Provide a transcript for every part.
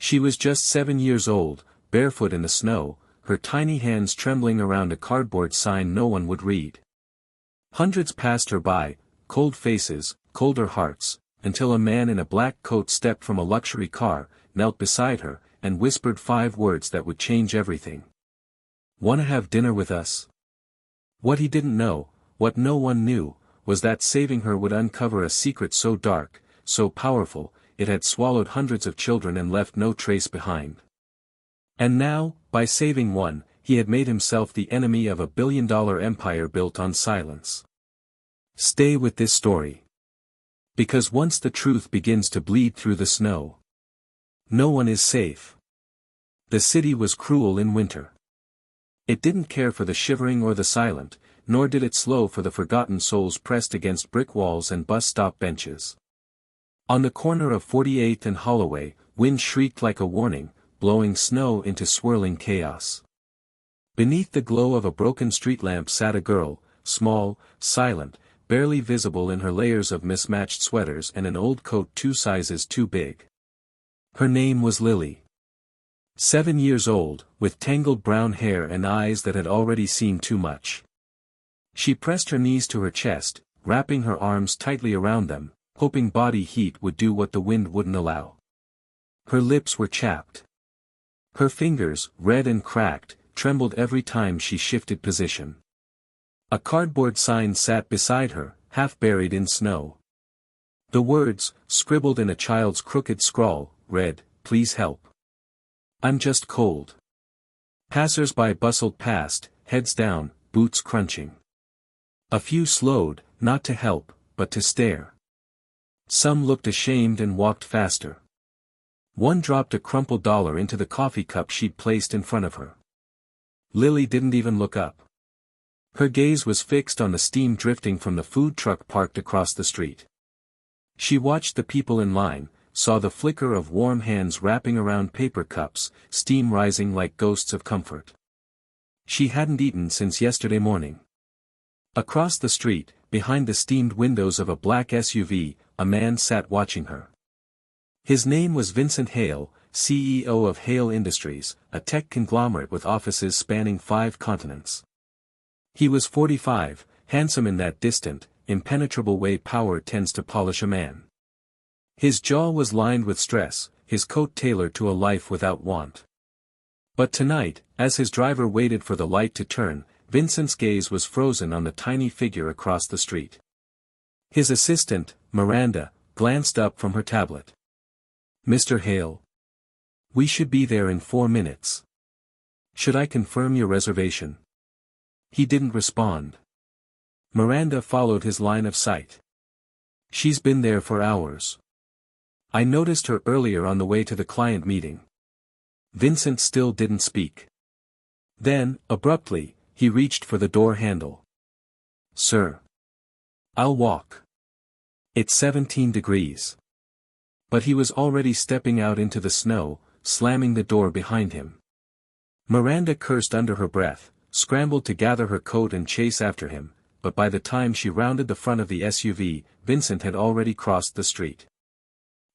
She was just 7 years old, barefoot in the snow, her tiny hands trembling around a cardboard sign no one would read. Hundreds passed her by, cold faces, colder hearts, until a man in a black coat stepped from a luxury car, knelt beside her, and whispered 5 words that would change everything. "Wanna have dinner with us?" What he didn't know, what no one knew, was that saving her would uncover a secret so dark, so powerful, it had swallowed hundreds of children and left no trace behind. And now, by saving one, he had made himself the enemy of a billion-dollar empire built on silence. Stay with this story. Because once the truth begins to bleed through the snow, no one is safe. The city was cruel in winter. It didn't care for the shivering or the silent, nor did it slow for the forgotten souls pressed against brick walls and bus stop benches. On the corner of 48th and Holloway, wind shrieked like a warning, blowing snow into swirling chaos. Beneath the glow of a broken street lamp sat a girl, small, silent, barely visible in her layers of mismatched sweaters and an old coat 2 sizes too big. Her name was Lily. 7 years old, with tangled brown hair and eyes that had already seen too much. She pressed her knees to her chest, wrapping her arms tightly around them, hoping body heat would do what the wind wouldn't allow. Her lips were chapped. Her fingers, red and cracked, trembled every time she shifted position. A cardboard sign sat beside her, half buried in snow. The words, scribbled in a child's crooked scrawl, read, "Please help. I'm just cold." Passers-by bustled past, heads down, boots crunching. A few slowed, not to help, but to stare. Some looked ashamed and walked faster. One dropped a crumpled dollar into the coffee cup she'd placed in front of her. Lily didn't even look up. Her gaze was fixed on the steam drifting from the food truck parked across the street. She watched the people in line, saw the flicker of warm hands wrapping around paper cups, steam rising like ghosts of comfort. She hadn't eaten since yesterday morning. Across the street, behind the steamed windows of a black SUV, a man sat watching her. His name was Vincent Hale, CEO of Hale Industries, a tech conglomerate with offices spanning 5 continents. He was 45, handsome in that distant, impenetrable way power tends to polish a man. His jaw was lined with stress, his coat tailored to a life without want. But tonight, as his driver waited for the light to turn, Vincent's gaze was frozen on the tiny figure across the street. His assistant, Miranda, glanced up from her tablet. "Mr. Hale? We should be there in 4 minutes. Should I confirm your reservation?" He didn't respond. Miranda followed his line of sight. "She's been there for hours. I noticed her earlier on the way to the client meeting." Vincent still didn't speak. Then, abruptly, he reached for the door handle. "Sir. I'll walk. It's 17 degrees. But he was already stepping out into the snow, slamming the door behind him. Miranda cursed under her breath, scrambled to gather her coat and chase after him, but by the time she rounded the front of the SUV, Vincent had already crossed the street.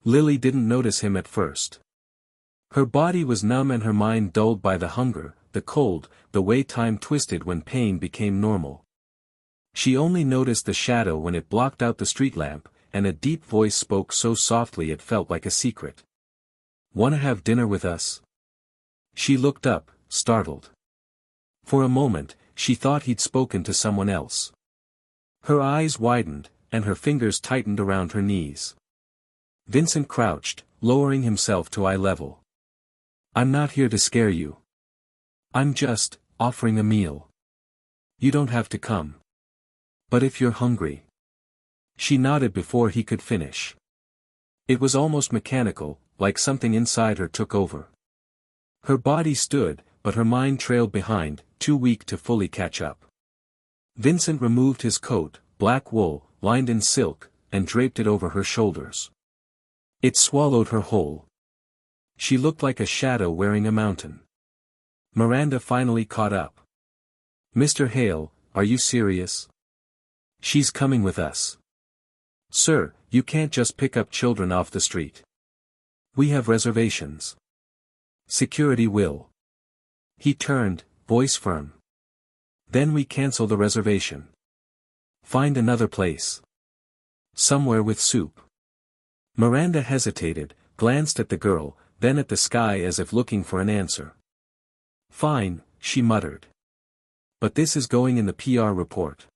Lily didn't notice him at first. Her body was numb and her mind dulled by the hunger, the cold, the way time twisted when pain became normal. She only noticed the shadow when it blocked out the street lamp, and a deep voice spoke so softly it felt like a secret. "Wanna have dinner with us?" She looked up, startled. For a moment, she thought he'd spoken to someone else. Her eyes widened, and her fingers tightened around her knees. Vincent crouched, lowering himself to eye level. "I'm not here to scare you. I'm just offering a meal. You don't have to come. But if you're hungry." She nodded before he could finish. It was almost mechanical, like something inside her took over. Her body stood, but her mind trailed behind, too weak to fully catch up. Vincent removed his coat, black wool, lined in silk, and draped it over her shoulders. It swallowed her whole. She looked like a shadow wearing a mountain. Miranda finally caught up. "Mr. Hale, are you serious? She's coming with us." "Sir, you can't just pick up children off the street. We have reservations." Security will. He turned, voice firm. Then we cancel the reservation. Find another place. Somewhere with soup. Miranda hesitated, glanced at the girl, then at the sky as if looking for an answer. Fine, she muttered. But this is going in the PR report.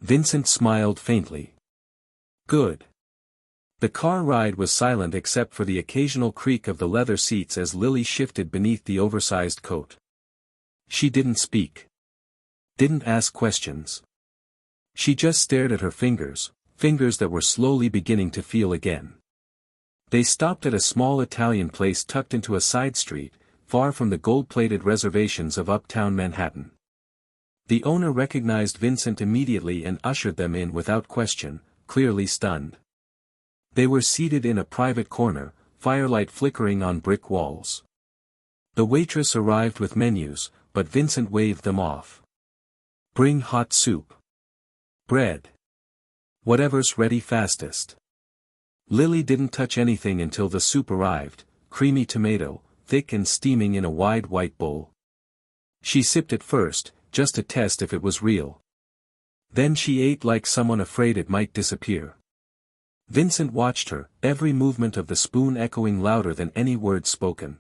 Vincent smiled faintly. Good. The car ride was silent except for the occasional creak of the leather seats as Lily shifted beneath the oversized coat. She didn't speak. Didn't ask questions. She just stared at her fingers, fingers that were slowly beginning to feel again. They stopped at a small Italian place tucked into a side street, far from the gold-plated reservations of uptown Manhattan. The owner recognized Vincent immediately and ushered them in without question, clearly stunned. They were seated in a private corner, firelight flickering on brick walls. The waitress arrived with menus, but Vincent waved them off. Bring hot soup. Bread. Whatever's ready fastest. Lily didn't touch anything until the soup arrived, creamy tomato, thick and steaming in a wide white bowl. She sipped it first, just to test if it was real. Then she ate like someone afraid it might disappear. Vincent watched her, every movement of the spoon echoing louder than any word spoken.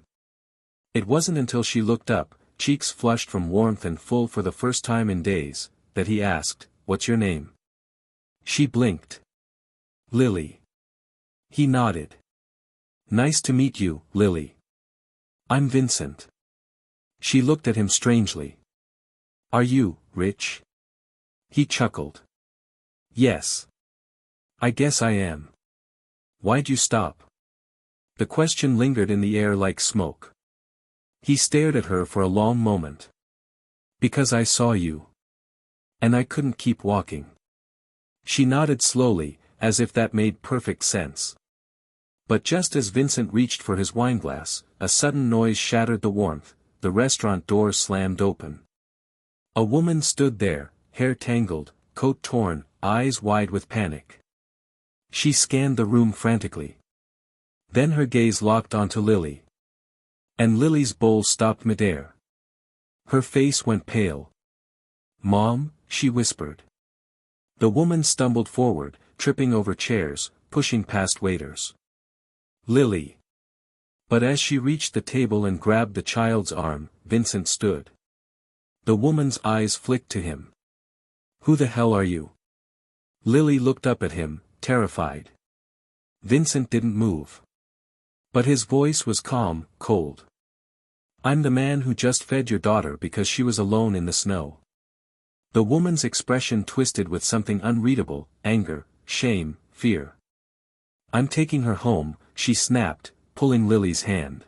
It wasn't until she looked up, cheeks flushed from warmth and full for the first time in days, that he asked, "What's your name?" She blinked. "Lily." He nodded. "Nice to meet you, Lily. I'm Vincent." She looked at him strangely. "Are you, rich?" He chuckled. "Yes. I guess I am. Why'd you stop?" The question lingered in the air like smoke. He stared at her for a long moment. "Because I saw you. And I couldn't keep walking." She nodded slowly, as if that made perfect sense. But just as Vincent reached for his wineglass, a sudden noise shattered the warmth, the restaurant door slammed open. A woman stood there, hair tangled, coat torn, eyes wide with panic. She scanned the room frantically. Then her gaze locked onto Lily. And Lily's bowl stopped midair. Her face went pale. "Mom," she whispered. The woman stumbled forward, tripping over chairs, pushing past waiters. "Lily." But as she reached the table and grabbed the child's arm, Vincent stood. The woman's eyes flicked to him. "Who the hell are you?" Lily looked up at him, terrified. Vincent didn't move. But his voice was calm, cold. "I'm the man who just fed your daughter because she was alone in the snow." The woman's expression twisted with something unreadable, anger, shame, fear. "I'm taking her home," she snapped, pulling Lily's hand.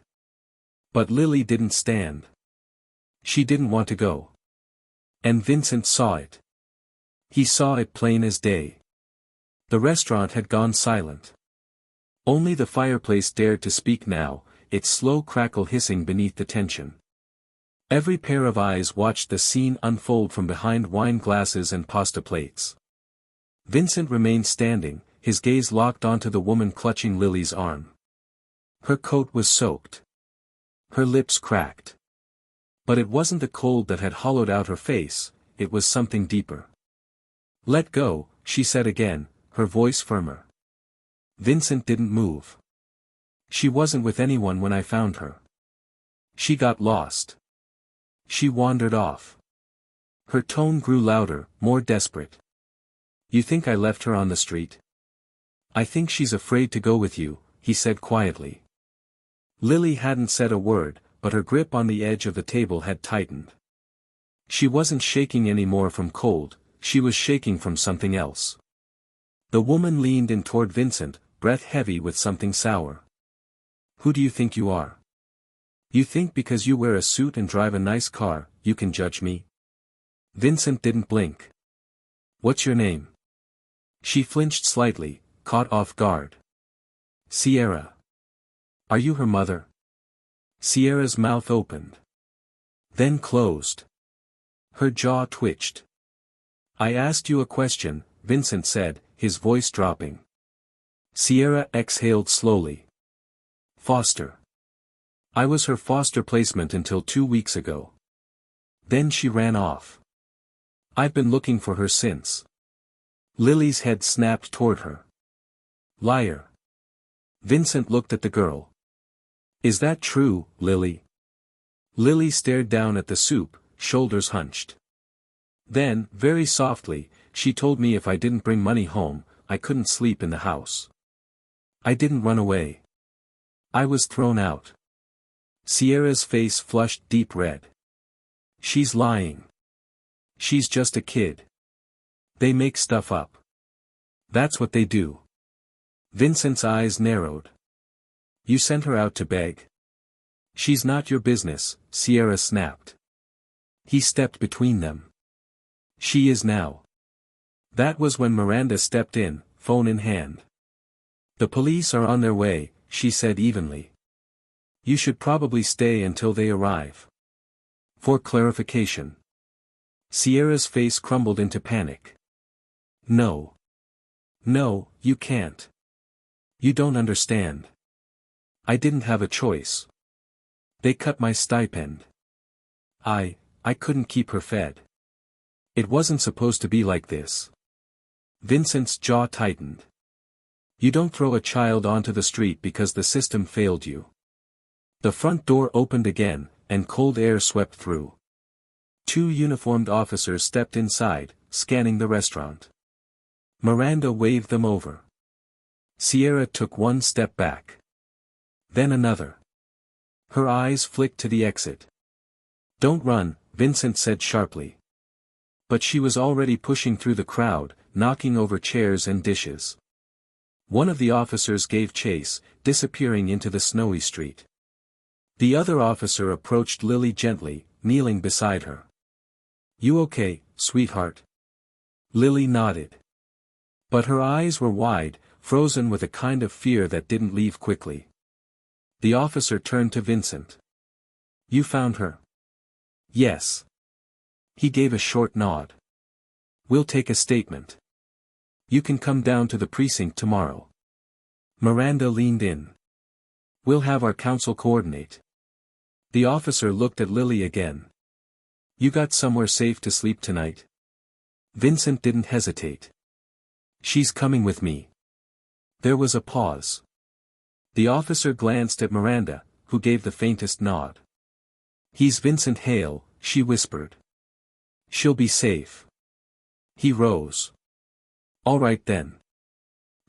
But Lily didn't stand. She didn't want to go. And Vincent saw it. He saw it plain as day. The restaurant had gone silent. Only the fireplace dared to speak now, its slow crackle hissing beneath the tension. Every pair of eyes watched the scene unfold from behind wine glasses and pasta plates. Vincent remained standing, his gaze locked onto the woman clutching Lily's arm. Her coat was soaked. Her lips cracked. But it wasn't the cold that had hollowed out her face, it was something deeper. "Let go," she said again, her voice firmer. Vincent didn't move. "She wasn't with anyone when I found her. She got lost. She wandered off." Her tone grew louder, more desperate. "You think I left her on the street?" "I think she's afraid to go with you," he said quietly. Lily hadn't said a word, but her grip on the edge of the table had tightened. She wasn't shaking anymore from cold, she was shaking from something else. The woman leaned in toward Vincent, breath heavy with something sour. "Who do you think you are? You think because you wear a suit and drive a nice car, you can judge me?" Vincent didn't blink. "What's your name?" She flinched slightly, caught off guard. "Sierra." "Are you her mother?" Sierra's mouth opened. Then closed. Her jaw twitched. "I asked you a question," Vincent said, his voice dropping. Sierra exhaled slowly. "Foster." I was her foster placement until 2 weeks ago. Then she ran off. I've been looking for her since. Lily's head snapped toward her. Liar. Vincent looked at the girl. Is that true, Lily? Lily stared down at the soup, shoulders hunched. Then, very softly, she told me if I didn't bring money home, I couldn't sleep in the house. I didn't run away. I was thrown out. Sierra's face flushed deep red. She's lying. She's just a kid. They make stuff up. That's what they do. Vincent's eyes narrowed. You sent her out to beg? She's not your business, Sierra snapped. He stepped between them. She is now. That was when Miranda stepped in, phone in hand. The police are on their way, she said evenly. You should probably stay until they arrive. For clarification. Sierra's face crumbled into panic. No. No, you can't. You don't understand. I didn't have a choice. They cut my stipend. I couldn't keep her fed. It wasn't supposed to be like this. Vincent's jaw tightened. You don't throw a child onto the street because the system failed you. The front door opened again, and cold air swept through. 2 uniformed officers stepped inside, scanning the restaurant. Miranda waved them over. Sierra took 1 step back. Then another. Her eyes flicked to the exit. Don't run, Vincent said sharply. But she was already pushing through the crowd, knocking over chairs and dishes. One of the officers gave chase, disappearing into the snowy street. The other officer approached Lily gently, kneeling beside her. You okay, sweetheart? Lily nodded. But her eyes were wide, frozen with a kind of fear that didn't leave quickly. The officer turned to Vincent. You found her? Yes. He gave a short nod. We'll take a statement. You can come down to the precinct tomorrow. Miranda leaned in. We'll have our counsel coordinate. The officer looked at Lily again. You got somewhere safe to sleep tonight? Vincent didn't hesitate. She's coming with me. There was a pause. The officer glanced at Miranda, who gave the faintest nod. He's Vincent Hale, she whispered. She'll be safe. He rose. All right then.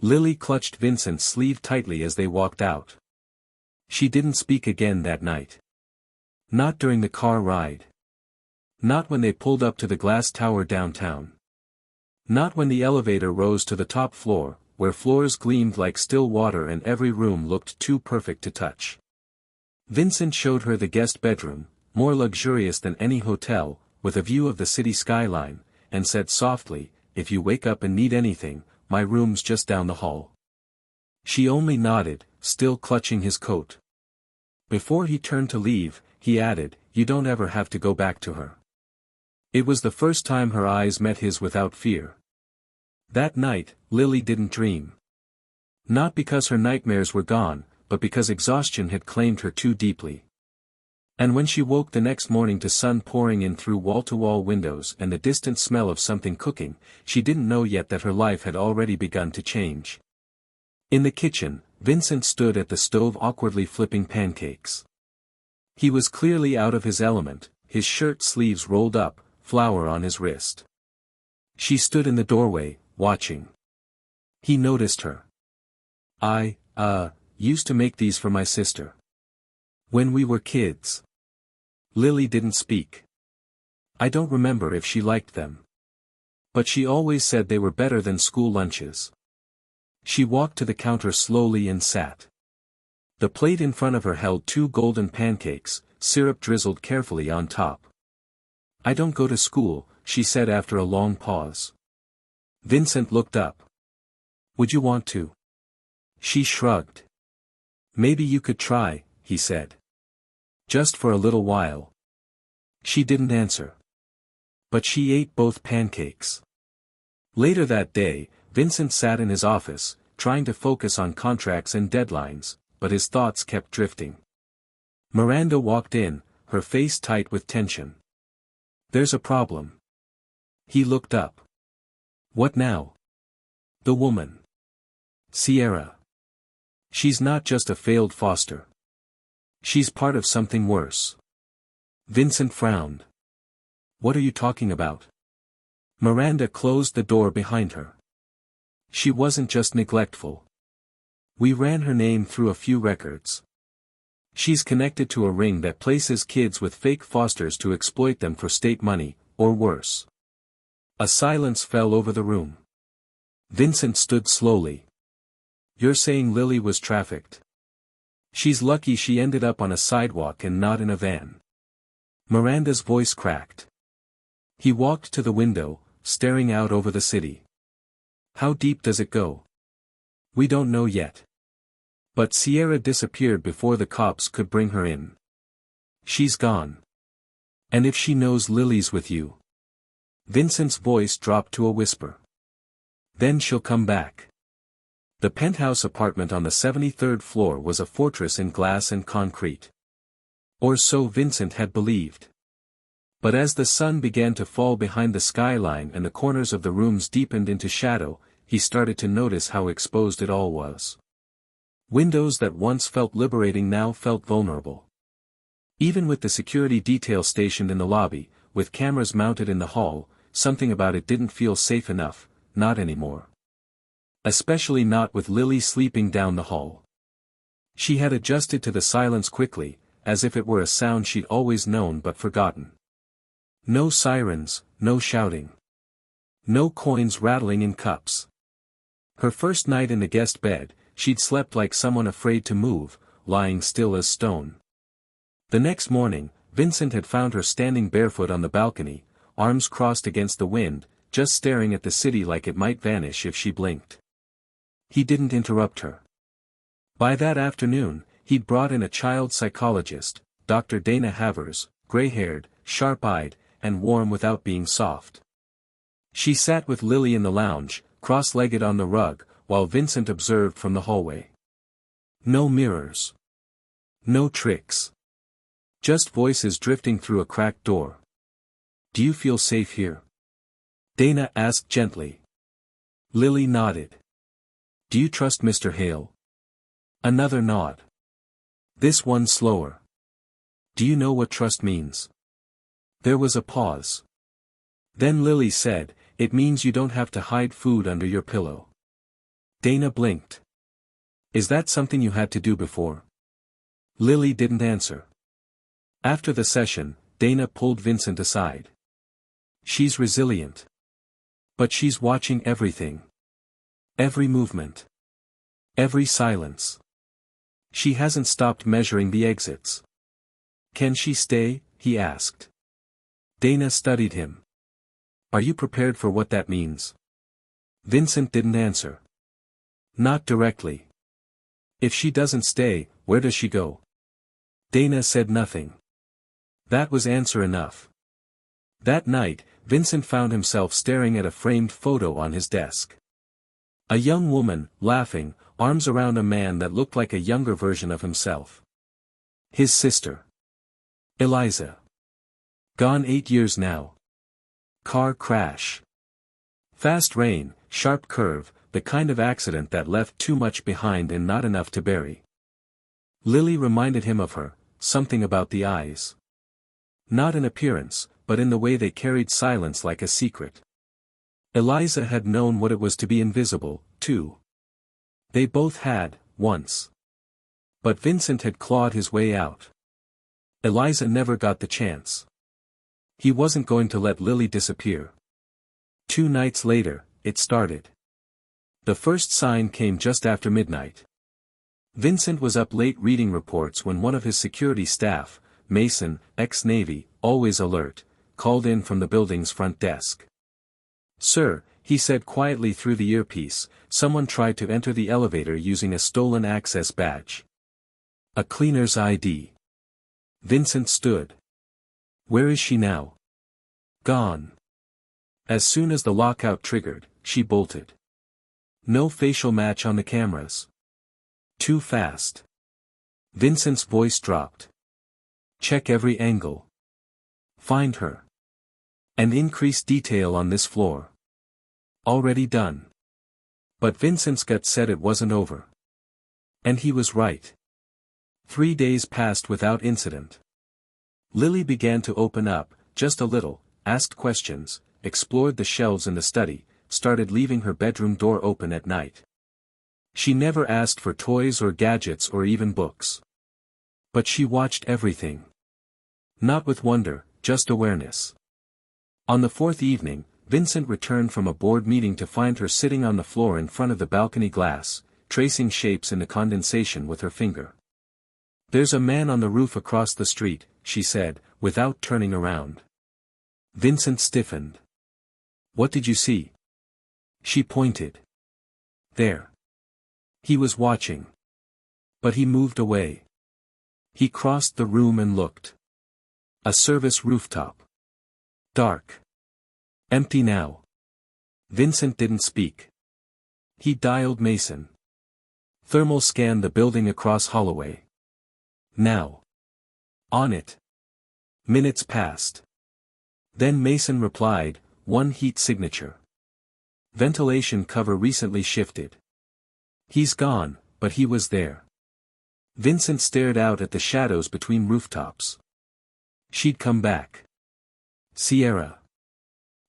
Lily clutched Vincent's sleeve tightly as they walked out. She didn't speak again that night. Not during the car ride. Not when they pulled up to the glass tower downtown. Not when the elevator rose to the top floor, where floors gleamed like still water and every room looked too perfect to touch. Vincent showed her the guest bedroom, more luxurious than any hotel, with a view of the city skyline, and said softly, if you wake up and need anything, my room's just down the hall. She only nodded, still clutching his coat. Before he turned to leave, he added, you don't ever have to go back to her. It was the first time her eyes met his without fear. That night, Lily didn't dream. Not because her nightmares were gone, but because exhaustion had claimed her too deeply. And when she woke the next morning to sun pouring in through wall-to-wall windows and the distant smell of something cooking, she didn't know yet that her life had already begun to change. In the kitchen, Vincent stood at the stove awkwardly flipping pancakes. He was clearly out of his element, his shirt sleeves rolled up, flour on his wrist. She stood in the doorway, watching. He noticed her. I used to make these for my sister. When we were kids. Lily didn't speak. I don't remember if she liked them. But she always said they were better than school lunches. She walked to the counter slowly and sat. The plate in front of her held 2 golden pancakes, syrup drizzled carefully on top. I don't go to school, she said after a long pause. Vincent looked up. Would you want to? She shrugged. Maybe you could try, he said. Just for a little while. She didn't answer. But she ate both pancakes. Later that day, Vincent sat in his office, trying to focus on contracts and deadlines, but his thoughts kept drifting. Miranda walked in, her face tight with tension. "There's a problem." He looked up. "What now?" "The woman. Sierra. She's not just a failed foster. She's part of something worse." Vincent frowned. "What are you talking about?" Miranda closed the door behind her. "She wasn't just neglectful. We ran her name through a few records. She's connected to a ring that places kids with fake fosters to exploit them for state money, or worse." A silence fell over the room. Vincent stood slowly. "You're saying Lily was trafficked? She's lucky she ended up on a sidewalk and not in a van." Miranda's voice cracked. He walked to the window, staring out over the city. "How deep does it go?" "We don't know yet. But Sierra disappeared before the cops could bring her in. She's gone. And if she knows Lily's with you..." Vincent's voice dropped to a whisper. "Then she'll come back." The penthouse apartment on the 73rd floor was a fortress in glass and concrete. Or so Vincent had believed. But as the sun began to fall behind the skyline and the corners of the rooms deepened into shadow, he started to notice how exposed it all was. Windows that once felt liberating now felt vulnerable. Even with the security detail stationed in the lobby, with cameras mounted in the hall, something about it didn't feel safe enough, not anymore. Especially not with Lily sleeping down the hall. She had adjusted to the silence quickly, as if it were a sound she'd always known but forgotten. No sirens, no shouting. No coins rattling in cups. Her first night in the guest bed, she'd slept like someone afraid to move, lying still as stone. The next morning, Vincent had found her standing barefoot on the balcony, arms crossed against the wind, just staring at the city like it might vanish if she blinked. He didn't interrupt her. By that afternoon, he'd brought in a child psychologist, Dr. Dana Havers, gray-haired, sharp-eyed, and warm without being soft. She sat with Lily in the lounge, cross-legged on the rug, while Vincent observed from the hallway. No mirrors. No tricks. Just voices drifting through a cracked door. "Do you feel safe here?" Dana asked gently. Lily nodded. "Do you trust Mr. Hale?" Another nod. This one slower. "Do you know what trust means?" There was a pause. Then Lily said, "It means you don't have to hide food under your pillow." Dana blinked. "Is that something you had to do before?" Lily didn't answer. After the session, Dana pulled Vincent aside. "She's resilient. But she's watching everything. Every movement. Every silence. She hasn't stopped measuring the exits." "Can she stay?" he asked. Dana studied him. "Are you prepared for what that means?" Vincent didn't answer. "Not directly." "If she doesn't stay, where does she go?" Dana said nothing. That was answer enough. That night, Vincent found himself staring at a framed photo on his desk. A young woman, laughing, arms around a man that looked like a younger version of himself. His sister. Eliza. Gone 8 years now. Car crash. Fast rain, sharp curve, the kind of accident that left too much behind and not enough to bury. Lily reminded him of her, something about the eyes. Not in appearance, but in the way they carried silence like a secret. Eliza had known what it was to be invisible, too. They both had, once. But Vincent had clawed his way out. Eliza never got the chance. He wasn't going to let Lily disappear. 2 nights later, it started. The first sign came just after midnight. Vincent was up late reading reports when one of his security staff, Mason, ex-Navy, always alert, called in from the building's front desk. "Sir," he said quietly through the earpiece, "someone tried to enter the elevator using a stolen access badge. A cleaner's ID." Vincent stood. "Where is she now?" "Gone." As soon as the lockout triggered, she bolted. No facial match on the cameras. Too fast. Vincent's voice dropped. Check every angle. Find her. And increase detail on this floor. Already done. But Vincent's gut said it wasn't over. And he was right. 3 days passed without incident. Lily began to open up, just a little, asked questions, explored the shelves in the study, started leaving her bedroom door open at night. She never asked for toys or gadgets or even books. But she watched everything. Not with wonder, just awareness. On the 4th evening, Vincent returned from a board meeting to find her sitting on the floor in front of the balcony glass, tracing shapes in the condensation with her finger. "There's a man on the roof across the street," she said, without turning around. Vincent stiffened. "What did you see?" She pointed. "There." He was watching. But he moved away. He crossed the room and looked. A service rooftop. Dark. Empty now. Vincent didn't speak. He dialed Mason. Thermal scanned the building across Holloway. Now. On it. Minutes passed. Then Mason replied, "One heat signature. Ventilation cover recently shifted." "He's gone," but he was there. Vincent stared out at the shadows between rooftops. She'd come back. Sierra.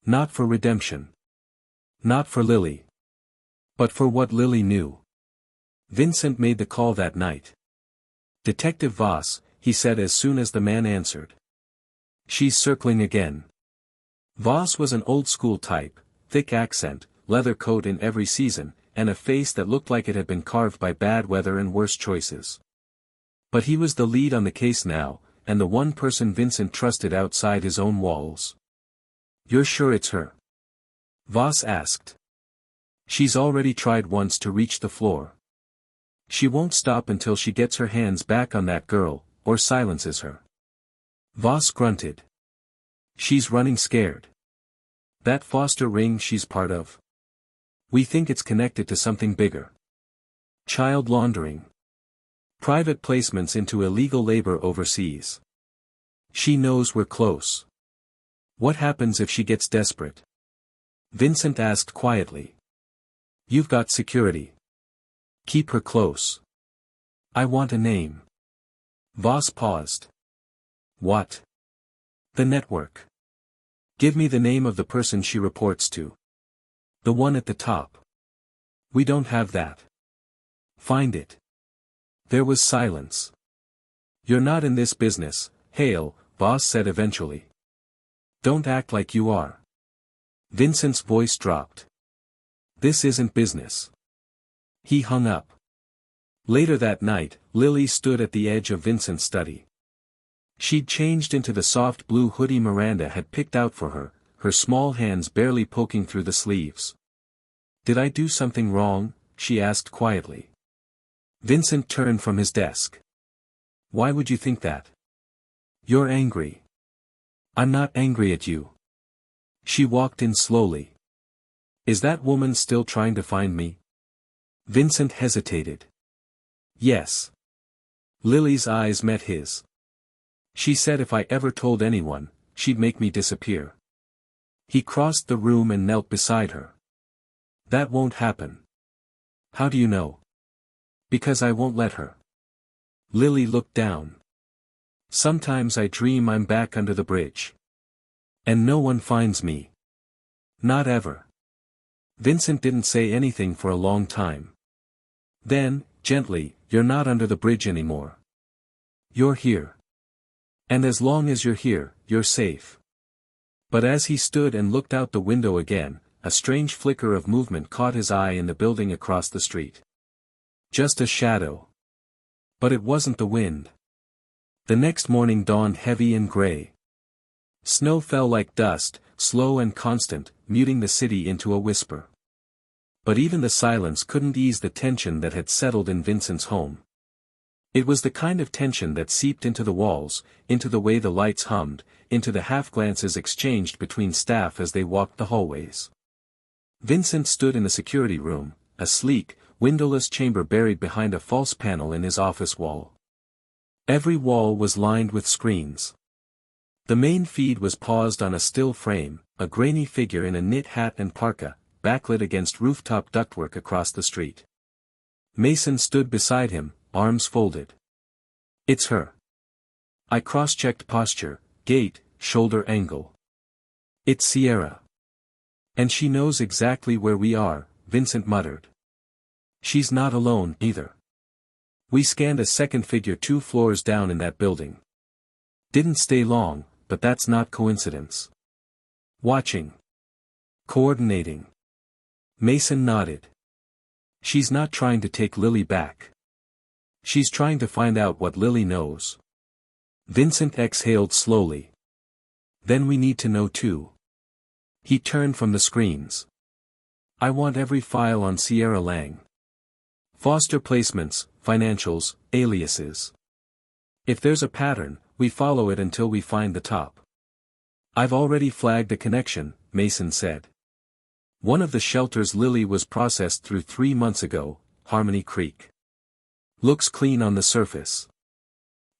Not for redemption. Not for Lily. But for what Lily knew. Vincent made the call that night. "Detective Voss," he said as soon as the man answered. "She's circling again." Voss was an old-school type, thick accent, leather coat in every season, and a face that looked like it had been carved by bad weather and worse choices. But he was the lead on the case now, and the one person Vincent trusted outside his own walls. "You're sure it's her?" Voss asked. "She's already tried once to reach the floor. She won't stop until she gets her hands back on that girl, or silences her." Voss grunted. "She's running scared. That foster ring she's part of. We think it's connected to something bigger. Child laundering. Private placements into illegal labor overseas. She knows we're close. What happens if she gets desperate?" Vincent asked quietly. "You've got security. Keep her close. I want a name." Voss paused. "What?" "The network. Give me the name of the person she reports to. The one at the top." "We don't have that." "Find it." There was silence. "You're not in this business, Hale," Voss said eventually. "Don't act like you are." Vincent's voice dropped. "This isn't business." He hung up. Later that night, Lily stood at the edge of Vincent's study. She'd changed into the soft blue hoodie Miranda had picked out for her, her small hands barely poking through the sleeves. "Did I do something wrong?" she asked quietly. Vincent turned from his desk. "Why would you think that?" "You're angry." "I'm not angry at you." She walked in slowly. "Is that woman still trying to find me?" Vincent hesitated. "Yes." Lily's eyes met his. "She said if I ever told anyone, she'd make me disappear." He crossed the room and knelt beside her. "That won't happen." "How do you know?" "Because I won't let her." Lily looked down. "Sometimes I dream I'm back under the bridge. And no one finds me. Not ever." Vincent didn't say anything for a long time. Then, gently, "You're not under the bridge anymore. You're here. And as long as you're here, you're safe." But as he stood and looked out the window again, a strange flicker of movement caught his eye in the building across the street. Just a shadow. But it wasn't the wind. The next morning dawned heavy and gray. Snow fell like dust, slow and constant, muting the city into a whisper. But even the silence couldn't ease the tension that had settled in Vincent's home. It was the kind of tension that seeped into the walls, into the way the lights hummed, into the half-glances exchanged between staff as they walked the hallways. Vincent stood in the security room, a sleek, windowless chamber buried behind a false panel in his office wall. Every wall was lined with screens. The main feed was paused on a still frame, a grainy figure in a knit hat and parka, backlit against rooftop ductwork across the street. Mason stood beside him, arms folded. It's her. I cross-checked posture, gait, shoulder angle. It's Sierra. And she knows exactly where we are, Vincent muttered. She's not alone, either. We scanned a second figure 2 floors down in that building. Didn't stay long, but that's not coincidence. Watching. Coordinating. Mason nodded. She's not trying to take Lily back. She's trying to find out what Lily knows. Vincent exhaled slowly. Then we need to know too. He turned from the screens. I want every file on Sierra Lang. Foster placements, financials, aliases. If there's a pattern, we follow it until we find the top. I've already flagged a connection, Mason said. One of the shelters Lily was processed through 3 months ago, Harmony Creek. Looks clean on the surface.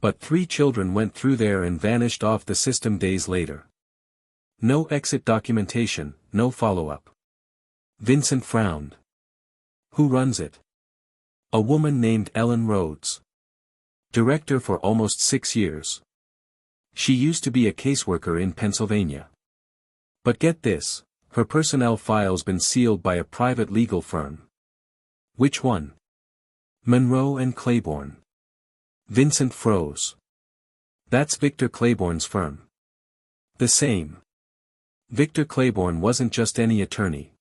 But 3 children went through there and vanished off the system days later. No exit documentation, no follow-up. Vincent frowned. Who runs it? A woman named Ellen Rhodes. Director for almost 6 years. She used to be a caseworker in Pennsylvania. But get this, her personnel file's been sealed by a private legal firm. Which one? Monroe and Claiborne. Vincent froze. That's Victor Claiborne's firm. The same. Victor Claiborne wasn't just any attorney.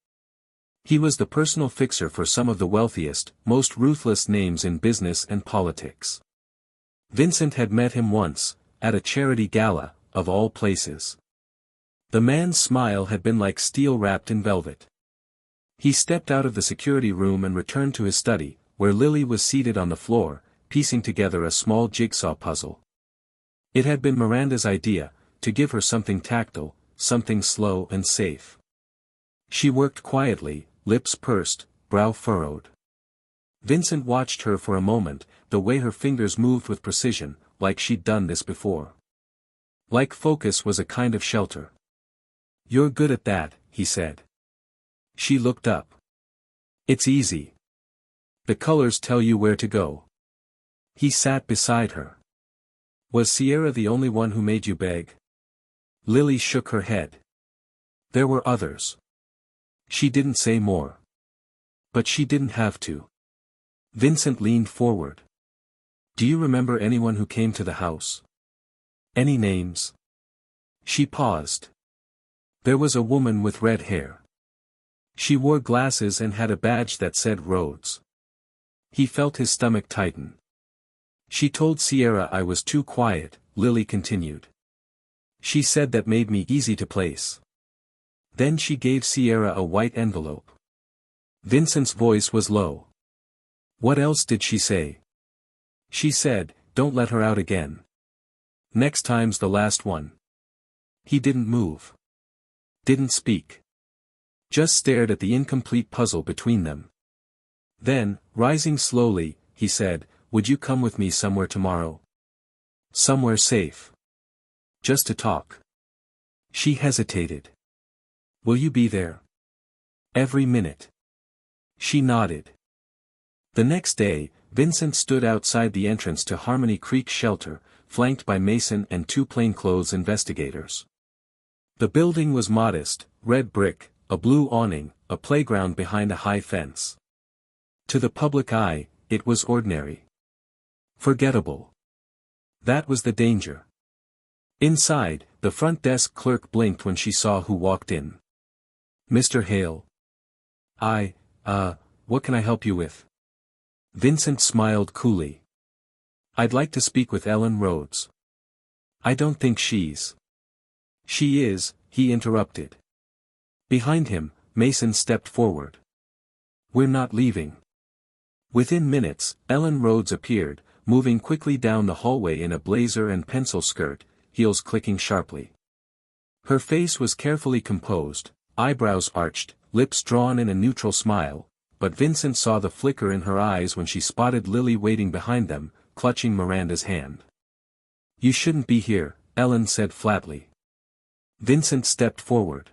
He was the personal fixer for some of the wealthiest, most ruthless names in business and politics. Vincent had met him once, at a charity gala, of all places. The man's smile had been like steel wrapped in velvet. He stepped out of the security room and returned to his study, where Lily was seated on the floor, piecing together a small jigsaw puzzle. It had been Miranda's idea, to give her something tactile, something slow and safe. She worked quietly, lips pursed, brow furrowed. Vincent watched her for a moment, the way her fingers moved with precision, like she'd done this before. Like focus was a kind of shelter. You're good at that, he said. She looked up. It's easy. The colors tell you where to go. He sat beside her. Was Sierra the only one who made you beg? Lily shook her head. There were others. She didn't say more. But she didn't have to. Vincent leaned forward. Do you remember anyone who came to the house? Any names? She paused. There was a woman with red hair. She wore glasses and had a badge that said Rhodes. He felt his stomach tighten. She told Sierra I was too quiet, Lily continued. She said that made me easy to place. Then she gave Sierra a white envelope. Vincent's voice was low. What else did she say? She said, don't let her out again. Next time's the last one. He didn't move. Didn't speak. Just stared at the incomplete puzzle between them. Then, rising slowly, he said, would you come with me somewhere tomorrow? Somewhere safe. Just to talk. She hesitated. Will you be there? Every minute. She nodded. The next day, Vincent stood outside the entrance to Harmony Creek Shelter, flanked by Mason and 2 plainclothes investigators. The building was modest, red brick, a blue awning, a playground behind a high fence. To the public eye, it was ordinary. Forgettable. That was the danger. Inside, the front desk clerk blinked when she saw who walked in. Mr. Hale. What can I help you with? Vincent smiled coolly. I'd like to speak with Ellen Rhodes. I don't think she's. She is, he interrupted. Behind him, Mason stepped forward. We're not leaving. Within minutes, Ellen Rhodes appeared, moving quickly down the hallway in a blazer and pencil skirt, heels clicking sharply. Her face was carefully composed, eyebrows arched, lips drawn in a neutral smile, but Vincent saw the flicker in her eyes when she spotted Lily waiting behind them, clutching Miranda's hand. You shouldn't be here, Ellen said flatly. Vincent stepped forward.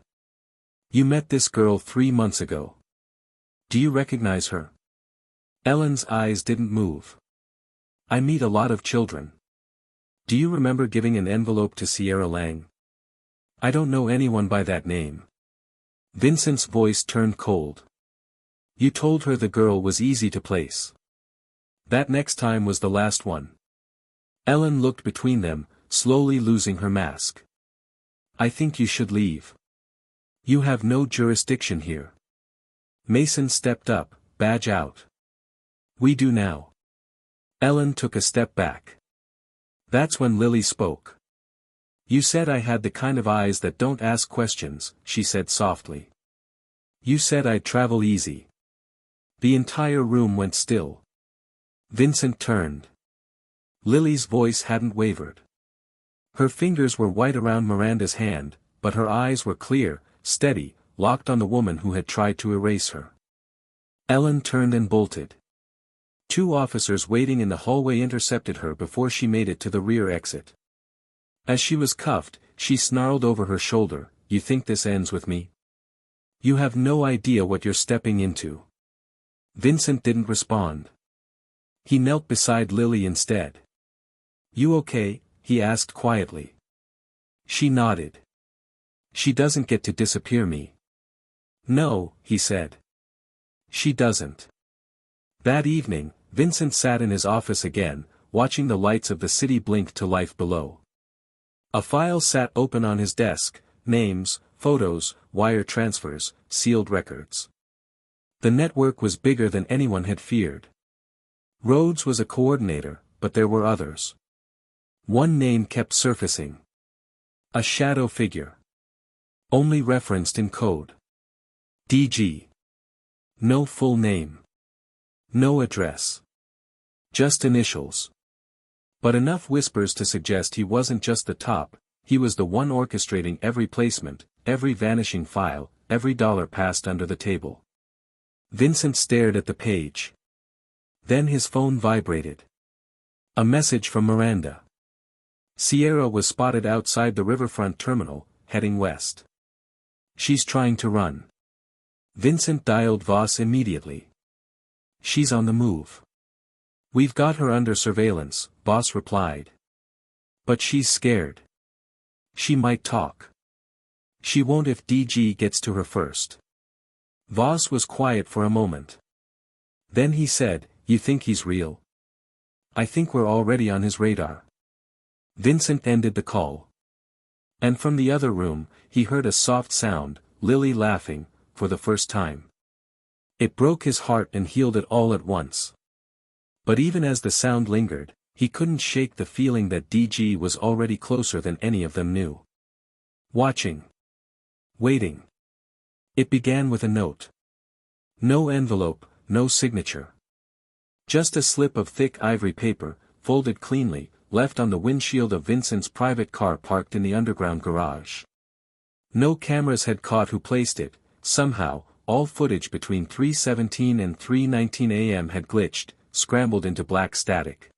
You met this girl 3 months ago. Do you recognize her? Ellen's eyes didn't move. I meet a lot of children. Do you remember giving an envelope to Sierra Lang? I don't know anyone by that name. Vincent's voice turned cold. You told her the girl was easy to place. That next time was the last one. Ellen looked between them, slowly losing her mask. I think you should leave. You have no jurisdiction here. Mason stepped up, badge out. We do now. Ellen took a step back. That's when Lily spoke. You said I had the kind of eyes that don't ask questions, she said softly. You said I'd travel easy. The entire room went still. Vincent turned. Lily's voice hadn't wavered. Her fingers were white around Miranda's hand, but her eyes were clear, steady, locked on the woman who had tried to erase her. Ellen turned and bolted. 2 officers waiting in the hallway intercepted her before she made it to the rear exit. As she was cuffed, she snarled over her shoulder, You think this ends with me? You have no idea what you're stepping into. Vincent didn't respond. He knelt beside Lily instead. You okay? He asked quietly. She nodded. She doesn't get to disappear me. No, he said. She doesn't. That evening, Vincent sat in his office again, watching the lights of the city blink to life below. A file sat open on his desk, names, photos, wire transfers, sealed records. The network was bigger than anyone had feared. Rhodes was a coordinator, but there were others. One name kept surfacing. A shadow figure. Only referenced in code. DG. No full name. No address. Just initials. But enough whispers to suggest he wasn't just the top, he was the one orchestrating every placement, every vanishing file, every dollar passed under the table. Vincent stared at the page. Then his phone vibrated. A message from Miranda. Sierra was spotted outside the riverfront terminal, heading west. She's trying to run. Vincent dialed Voss immediately. She's on the move. We've got her under surveillance, Voss replied. But she's scared. She might talk. She won't if DG gets to her first. Voss was quiet for a moment. Then he said, You think he's real? I think we're already on his radar. Vincent ended the call. And from the other room, he heard a soft sound, Lily laughing, for the first time. It broke his heart and healed it all at once. But even as the sound lingered, he couldn't shake the feeling that DG was already closer than any of them knew. Watching. Waiting. It began with a note. No envelope, no signature. Just a slip of thick ivory paper, folded cleanly, left on the windshield of Vincent's private car parked in the underground garage. No cameras had caught who placed it. Somehow, all footage between 3:17 and 3:19 a.m. had glitched, scrambled into black static.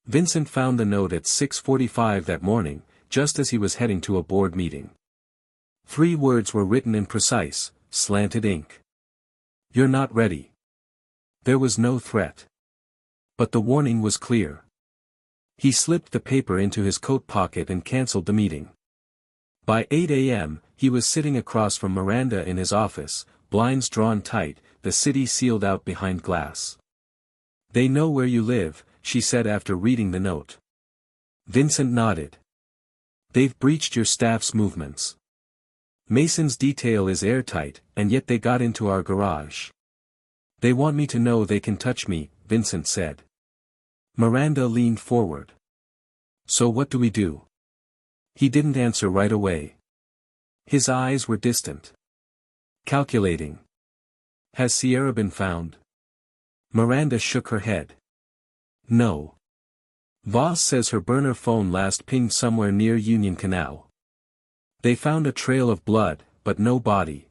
Vincent found the note at 6:45 that morning, just as he was heading to a board meeting. 3 words were written in precise, slanted ink. You're not ready. There was no threat. But the warning was clear. He slipped the paper into his coat pocket and canceled the meeting. By 8 a.m., he was sitting across from Miranda in his office, blinds drawn tight, the city sealed out behind glass. They know where you live, she said after reading the note. Vincent nodded. They've breached your staff's movements. Mason's detail is airtight, and yet they got into our garage. They want me to know they can touch me, Vincent said. Miranda leaned forward. So what do we do? He didn't answer right away. His eyes were distant. Calculating. Has Sierra been found? Miranda shook her head. No. Voss says her burner phone last pinged somewhere near Union Canal. They found a trail of blood, but no body.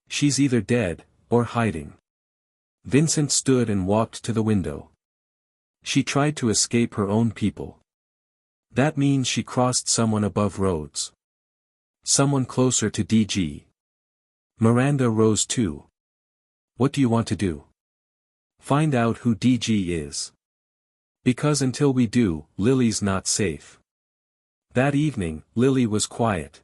She's either dead, or hiding. Vincent stood and walked to the window. She tried to escape her own people. That means she crossed someone above Rhodes. Someone closer to DG. Miranda rose too. What do you want to do? Find out who DG is. Because until we do, Lily's not safe. That evening, Lily was quiet.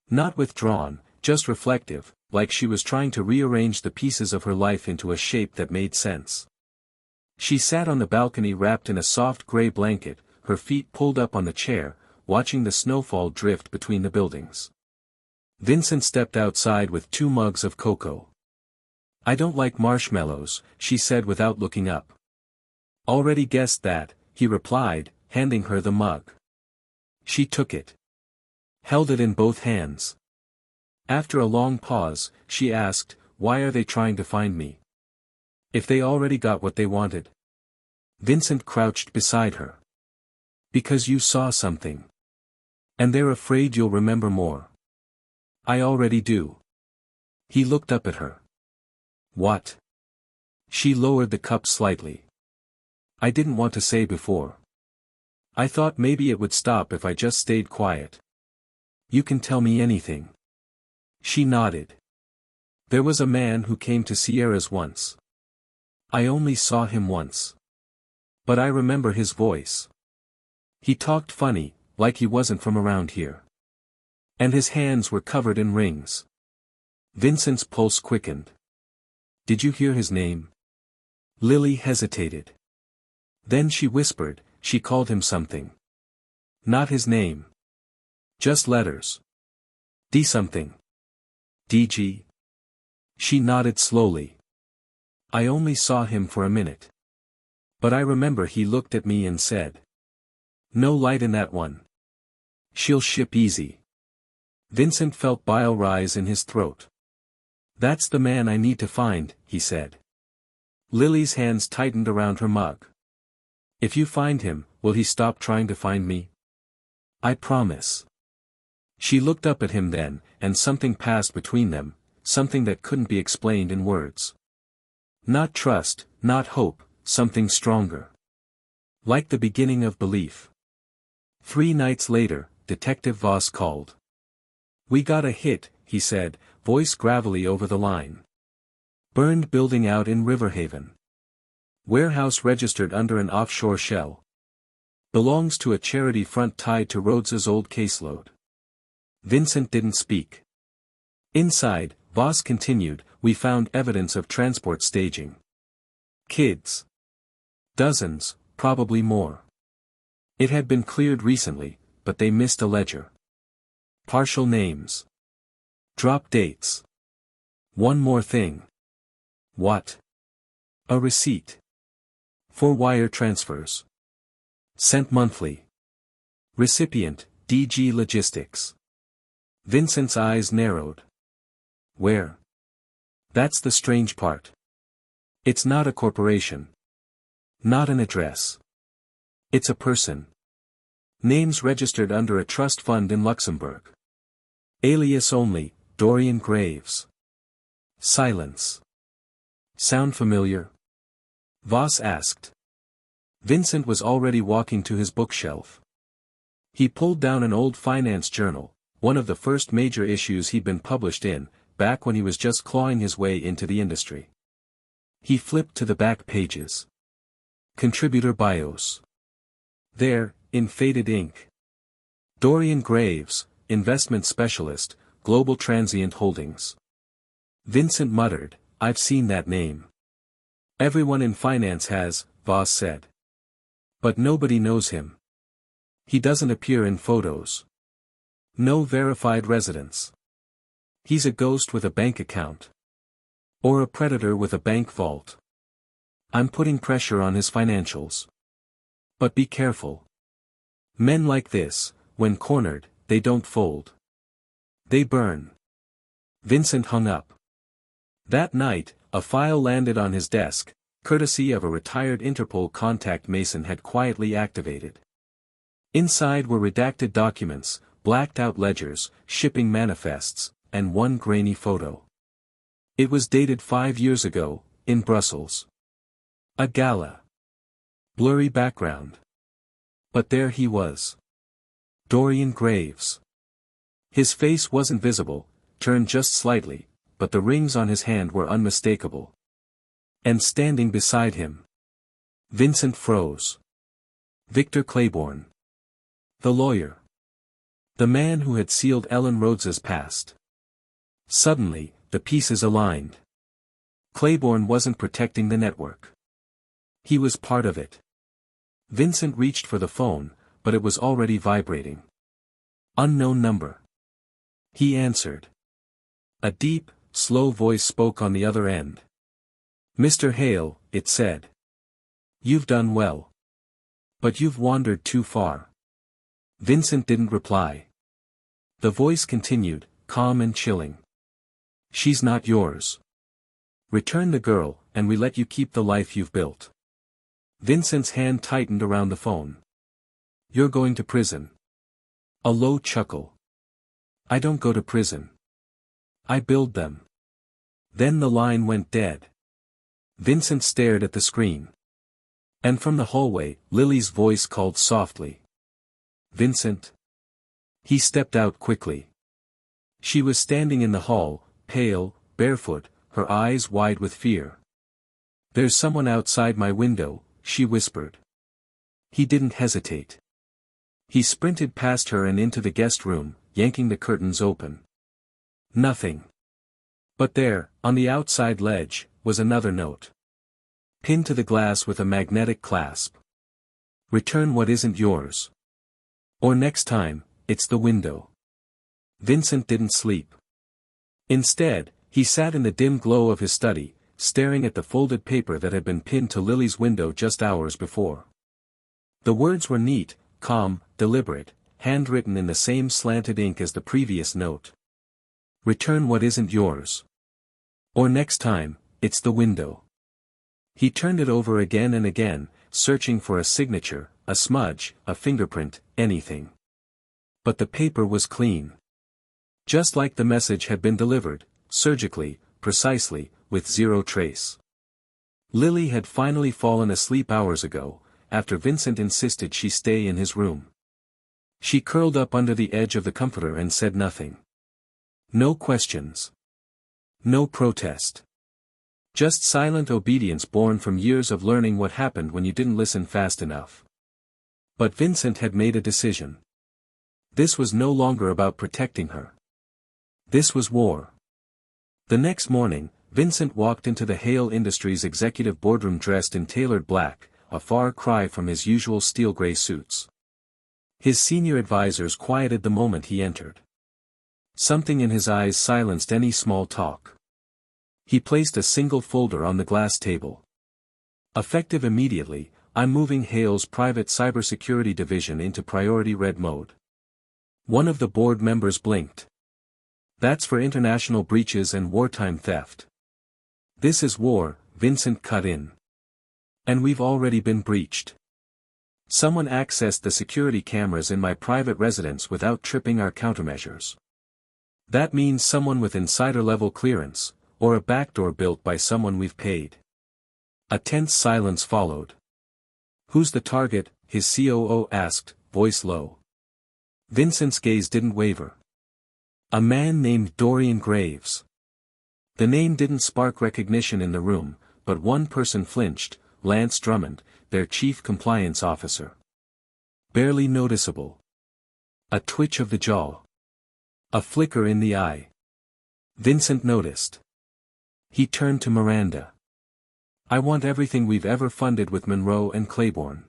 Not withdrawn, just reflective, like she was trying to rearrange the pieces of her life into a shape that made sense. She sat on the balcony wrapped in a soft gray blanket, her feet pulled up on the chair, watching the snowfall drift between the buildings. Vincent stepped outside with 2 mugs of cocoa. I don't like marshmallows, she said without looking up. Already guessed that, he replied, handing her the mug. She took it. Held it in both hands. After a long pause, she asked, why are they trying to find me? If they already got what they wanted. Vincent crouched beside her. Because you saw something. And they're afraid you'll remember more. I already do. He looked up at her. What? She lowered the cup slightly. I didn't want to say before. I thought maybe it would stop if I just stayed quiet. You can tell me anything. She nodded. There was a man who came to Sierra's once. I only saw him once. But I remember his voice. He talked funny, like he wasn't from around here. And his hands were covered in rings. Vincent's pulse quickened. Did you hear his name? Lily hesitated. Then she whispered, she called him something. Not his name. Just letters. D something. DG? She nodded slowly. I only saw him for a minute. But I remember he looked at me and said. No light in that one. She'll ship easy. Vincent felt bile rise in his throat. That's the man I need to find, he said. Lily's hands tightened around her mug. If you find him, will he stop trying to find me? I promise. She looked up at him then, and something passed between them, something that couldn't be explained in words. Not trust, not hope, something stronger. Like the beginning of belief. 3 nights later, Detective Voss called. We got a hit, he said, voice gravelly over the line. Burned building out in Riverhaven. Warehouse registered under an offshore shell. Belongs to a charity front tied to Rhodes's old caseload. Vincent didn't speak. Inside, Voss continued, we found evidence of transport staging. Kids. Dozens, probably more. It had been cleared recently, but they missed a ledger. Partial names. Drop dates. One more thing. What? A receipt. For wire transfers. Sent monthly. Recipient, DG Logistics. Vincent's eyes narrowed. Where? That's the strange part. It's not a corporation. Not an address. It's a person. Names registered under a trust fund in Luxembourg. Alias only, Dorian Graves. Silence. Sound familiar? Voss asked. Vincent was already walking to his bookshelf. He pulled down an old finance journal, one of the first major issues he'd been published in, back when he was just clawing his way into the industry. He flipped to the back pages. Contributor bios. There, in faded ink. Dorian Graves, investment specialist, Global Transient Holdings. Vincent muttered, I've seen that name. Everyone in finance has, Voss said. But nobody knows him. He doesn't appear in photos. No verified residence. He's a ghost with a bank account. Or a predator with a bank vault. I'm putting pressure on his financials. But be careful. Men like this, when cornered, they don't fold. They burn. Vincent hung up. That night, a file landed on his desk, courtesy of a retired Interpol contact Mason had quietly activated. Inside were redacted documents, blacked-out ledgers, shipping manifests, and one grainy photo. It was dated 5 years ago, in Brussels. A gala. Blurry background. But there he was. Dorian Graves. His face wasn't visible, turned just slightly, but the rings on his hand were unmistakable. And standing beside him. Vincent froze. Victor Claiborne. The lawyer. The man who had sealed Ellen Rhodes's past. Suddenly, the pieces aligned. Claiborne wasn't protecting the network. He was part of it. Vincent reached for the phone, but it was already vibrating. Unknown number. He answered. A deep, slow voice spoke on the other end. Mr. Hale, it said. You've done well. But you've wandered too far. Vincent didn't reply. The voice continued, calm and chilling. She's not yours. Return the girl, and we let you keep the life you've built. Vincent's hand tightened around the phone. You're going to prison. A low chuckle. I don't go to prison. I build them. Then the line went dead. Vincent stared at the screen. And from the hallway, Lily's voice called softly. Vincent. He stepped out quickly. She was standing in the hall, pale, barefoot, her eyes wide with fear. There's someone outside my window, she whispered. He didn't hesitate. He sprinted past her and into the guest room, yanking the curtains open. Nothing. But there, on the outside ledge, was another note. Pinned to the glass with a magnetic clasp. Return what isn't yours. Or next time, it's the window. Vincent didn't sleep. Instead, he sat in the dim glow of his study, staring at the folded paper that had been pinned to Lily's window just hours before. The words were neat, calm, deliberate, handwritten in the same slanted ink as the previous note. Return what isn't yours. Or next time, it's the window. He turned it over again and again, searching for a signature, a smudge, a fingerprint, anything. But the paper was clean. Just like the message had been delivered, surgically, precisely, with zero trace. Lily had finally fallen asleep hours ago, after Vincent insisted she stay in his room. She curled up under the edge of the comforter and said nothing. No questions. No protest. Just silent obedience born from years of learning what happened when you didn't listen fast enough. But Vincent had made a decision. This was no longer about protecting her. This was war. The next morning, Vincent walked into the Hale Industries executive boardroom dressed in tailored black, a far cry from his usual steel gray suits. His senior advisors quieted the moment he entered. Something in his eyes silenced any small talk. He placed a single folder on the glass table. Effective immediately, I'm moving Hale's private cybersecurity division into priority red mode. One of the board members blinked. That's for international breaches and wartime theft. This is war, Vincent cut in. And we've already been breached. Someone accessed the security cameras in my private residence without tripping our countermeasures. That means someone with insider-level clearance, or a backdoor built by someone we've paid. A tense silence followed. Who's the target? His COO asked, voice low. Vincent's gaze didn't waver. A man named Dorian Graves. The name didn't spark recognition in the room, but one person flinched, Lance Drummond, their chief compliance officer. Barely noticeable. A twitch of the jaw. A flicker in the eye. Vincent noticed. He turned to Miranda. I want everything we've ever funded with Monroe and Claiborne.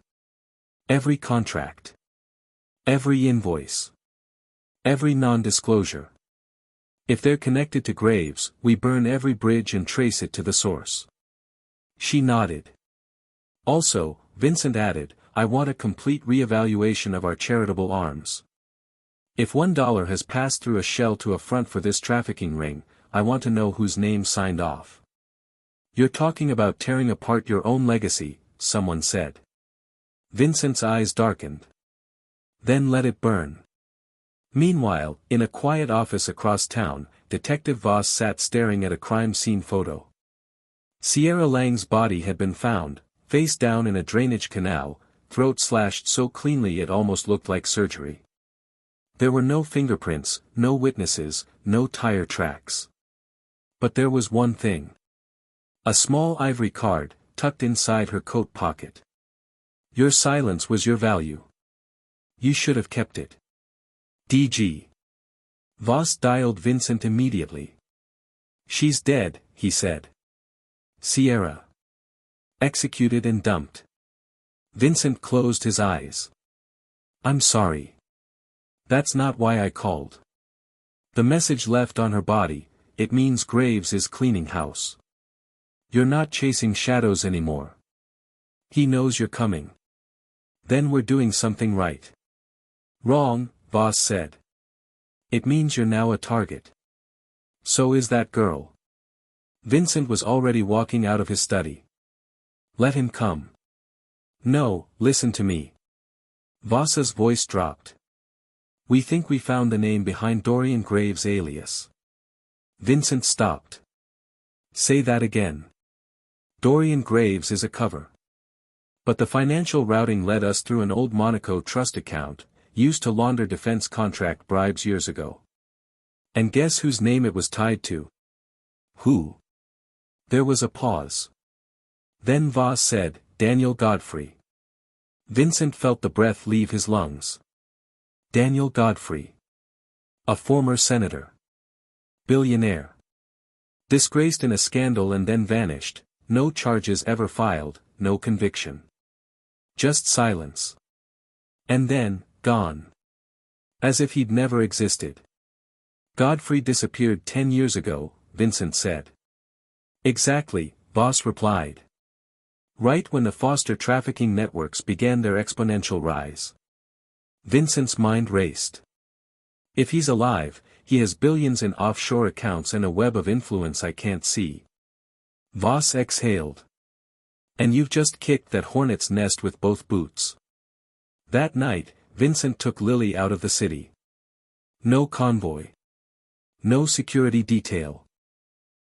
Every contract. Every invoice. Every non-disclosure. If they're connected to Graves, we burn every bridge and trace it to the source. She nodded. Also, Vincent added, I want a complete re-evaluation of our charitable arms. If $1 has passed through a shell to a front for this trafficking ring, I want to know whose name signed off. You're talking about tearing apart your own legacy, someone said. Vincent's eyes darkened. Then let it burn. Meanwhile, in a quiet office across town, Detective Voss sat staring at a crime scene photo. Sierra Lang's body had been found, face down in a drainage canal, throat slashed so cleanly it almost looked like surgery. There were no fingerprints, no witnesses, no tire tracks. But there was one thing. A small ivory card, tucked inside her coat pocket. Your silence was your value. You should have kept it. DG. Voss dialed Vincent immediately. She's dead, he said. Sierra. Executed and dumped. Vincent closed his eyes. I'm sorry. That's not why I called. The message left on her body, it means Graves is cleaning house. You're not chasing shadows anymore. He knows you're coming. Then we're doing something right. Wrong, Voss said. It means you're now a target. So is that girl. Vincent was already walking out of his study. Let him come. No, listen to me. Voss's voice dropped. We think we found the name behind Dorian Graves' alias. Vincent stopped. Say that again. Dorian Graves is a cover. But the financial routing led us through an old Monaco trust account, used to launder defense contract bribes years ago. And guess whose name it was tied to? Who? There was a pause. Then Voss said, Daniel Godfrey. Vincent felt the breath leave his lungs. Daniel Godfrey. A former senator. Billionaire. Disgraced in a scandal and then vanished, no charges ever filed, no conviction. Just silence. And then, gone. As if he'd never existed. Godfrey disappeared 10 years ago, Vincent said. Exactly, Voss replied. Right when the foster trafficking networks began their exponential rise. Vincent's mind raced. If he's alive, he has billions in offshore accounts and a web of influence I can't see. Voss exhaled. And you've just kicked that hornet's nest with both boots. That night, Vincent took Lily out of the city. No convoy. No security detail.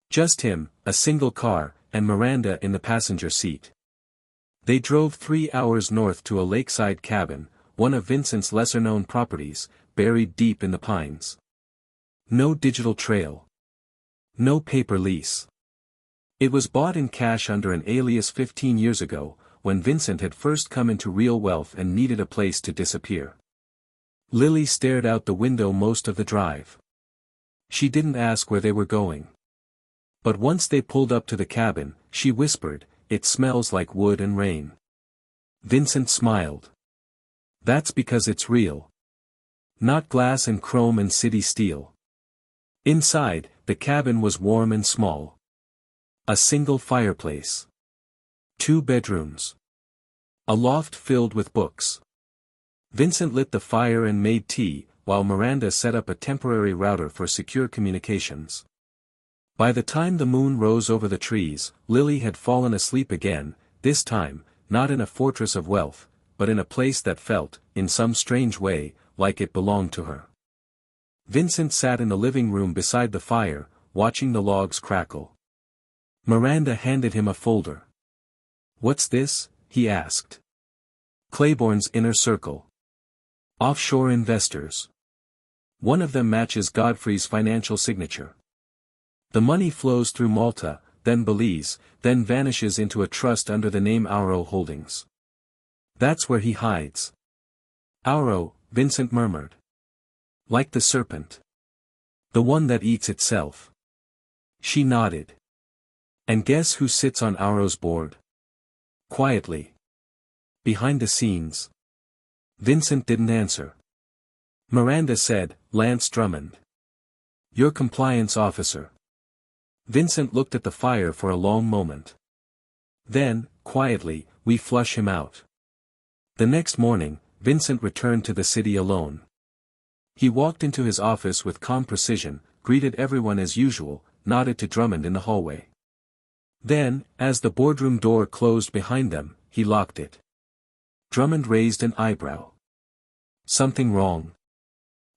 Just him, a single car, and Miranda in the passenger seat. They drove 3 hours north to a lakeside cabin, one of Vincent's lesser-known properties, buried deep in the pines. No digital trail. No paper lease. It was bought in cash under an alias 15 years ago, when Vincent had first come into real wealth and needed a place to disappear. Lily stared out the window most of the drive. She didn't ask where they were going. But once they pulled up to the cabin, she whispered, "It smells like wood and rain." Vincent smiled. That's because it's real. Not glass and chrome and city steel. Inside, the cabin was warm and small. A single fireplace. 2 bedrooms. A loft filled with books. Vincent lit the fire and made tea, while Miranda set up a temporary router for secure communications. By the time the moon rose over the trees, Lily had fallen asleep again, this time, not in a fortress of wealth, but in a place that felt, in some strange way, like it belonged to her. Vincent sat in the living room beside the fire, watching the logs crackle. Miranda handed him a folder. "What's this?" he asked. "Claiborne's Inner Circle. Offshore investors. One of them matches Godfrey's financial signature. The money flows through Malta, then Belize, then vanishes into a trust under the name Auro Holdings. That's where he hides." "Auro," Vincent murmured. "Like the serpent. The one that eats itself." She nodded. "And guess who sits on Auro's board?" Quietly. Behind the scenes. Vincent didn't answer. Miranda said, "Lance Drummond. Your compliance officer." Vincent looked at the fire for a long moment. Then, quietly, "We flush him out." The next morning, Vincent returned to the city alone. He walked into his office with calm precision, greeted everyone as usual, nodded to Drummond in the hallway. Then, as the boardroom door closed behind them, he locked it. Drummond raised an eyebrow. "Something wrong?"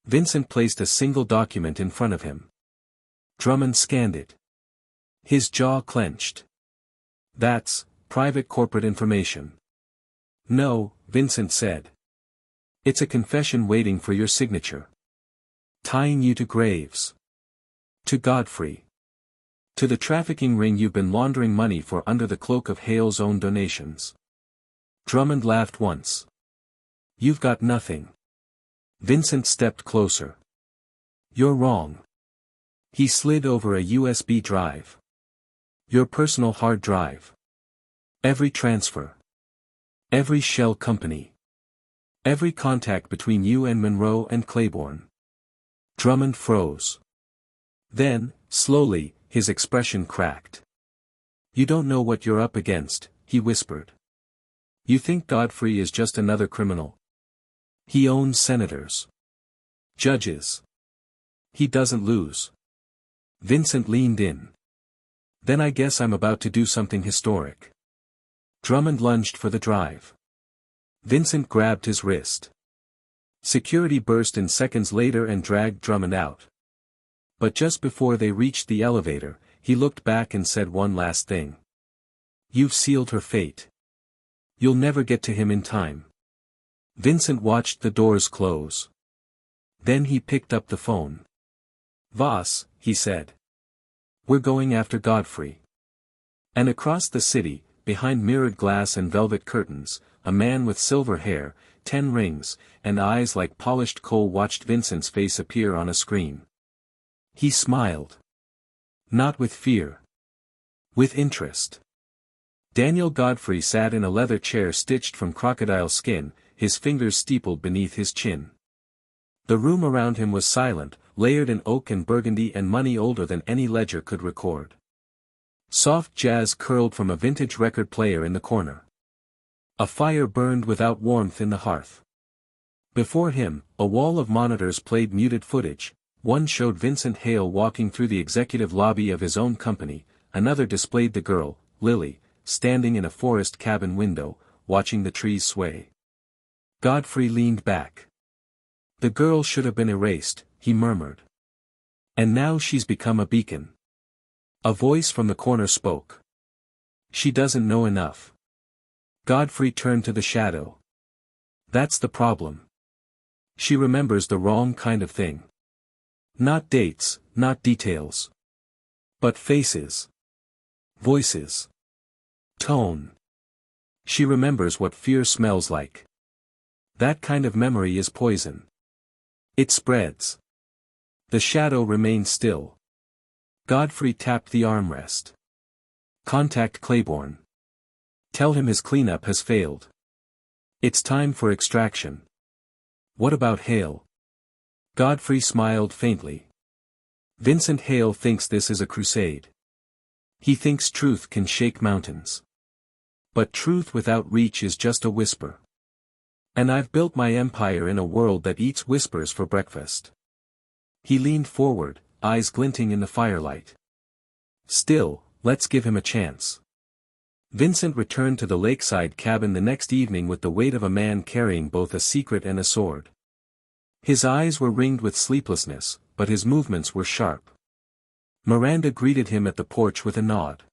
Vincent placed a single document in front of him. Drummond scanned it. His jaw clenched. "That's private corporate information." "No," Vincent said. It's a confession waiting for your signature. Tying you to Graves. To Godfrey. To the trafficking ring you've been laundering money for under the cloak of Hale's own donations. Drummond laughed once. You've got nothing. Vincent stepped closer. You're wrong. He slid over a USB drive. Your personal hard drive. Every transfer. Every shell company. Every contact between you and Monroe and Claiborne. Drummond froze. Then, slowly, his expression cracked. You don't know what you're up against, he whispered. You think Godfrey is just another criminal? He owns senators. Judges. He doesn't lose. Vincent leaned in. Then I guess I'm about to do something historic. Drummond lunged for the drive. Vincent grabbed his wrist. Security burst in seconds later and dragged Drummond out. But just before they reached the elevator, he looked back and said one last thing. You've sealed her fate. You'll never get to him in time. Vincent watched the doors close. Then he picked up the phone. Voss, he said. We're going after Godfrey. And across the city, behind mirrored glass and velvet curtains, a man with silver hair, 10 rings, and eyes like polished coal watched Vincent's face appear on a screen. He smiled. Not with fear. With interest. Daniel Godfrey sat in a leather chair stitched from crocodile skin, his fingers steepled beneath his chin. The room around him was silent, layered in oak and burgundy and money older than any ledger could record. Soft jazz curled from a vintage record player in the corner. A fire burned without warmth in the hearth. Before him, a wall of monitors played muted footage. One showed Vincent Hale walking through the executive lobby of his own company, another displayed the girl, Lily, standing in a forest cabin window, watching the trees sway. Godfrey leaned back. The girl should have been erased, he murmured. And now she's become a beacon. A voice from the corner spoke. She doesn't know enough. Godfrey turned to the shadow. That's the problem. She remembers the wrong kind of thing. Not dates, not details. But faces. Voices. Tone. She remembers what fear smells like. That kind of memory is poison. It spreads. The shadow remained still. Godfrey tapped the armrest. Contact Claiborne. Tell him his cleanup has failed. It's time for extraction. What about Hale? Godfrey smiled faintly. Vincent Hale thinks this is a crusade. He thinks truth can shake mountains. But truth without reach is just a whisper. And I've built my empire in a world that eats whispers for breakfast. He leaned forward, eyes glinting in the firelight. Still, let's give him a chance. Vincent returned to the lakeside cabin the next evening with the weight of a man carrying both a secret and a sword. His eyes were ringed with sleeplessness, but his movements were sharp. Miranda greeted him at the porch with a nod.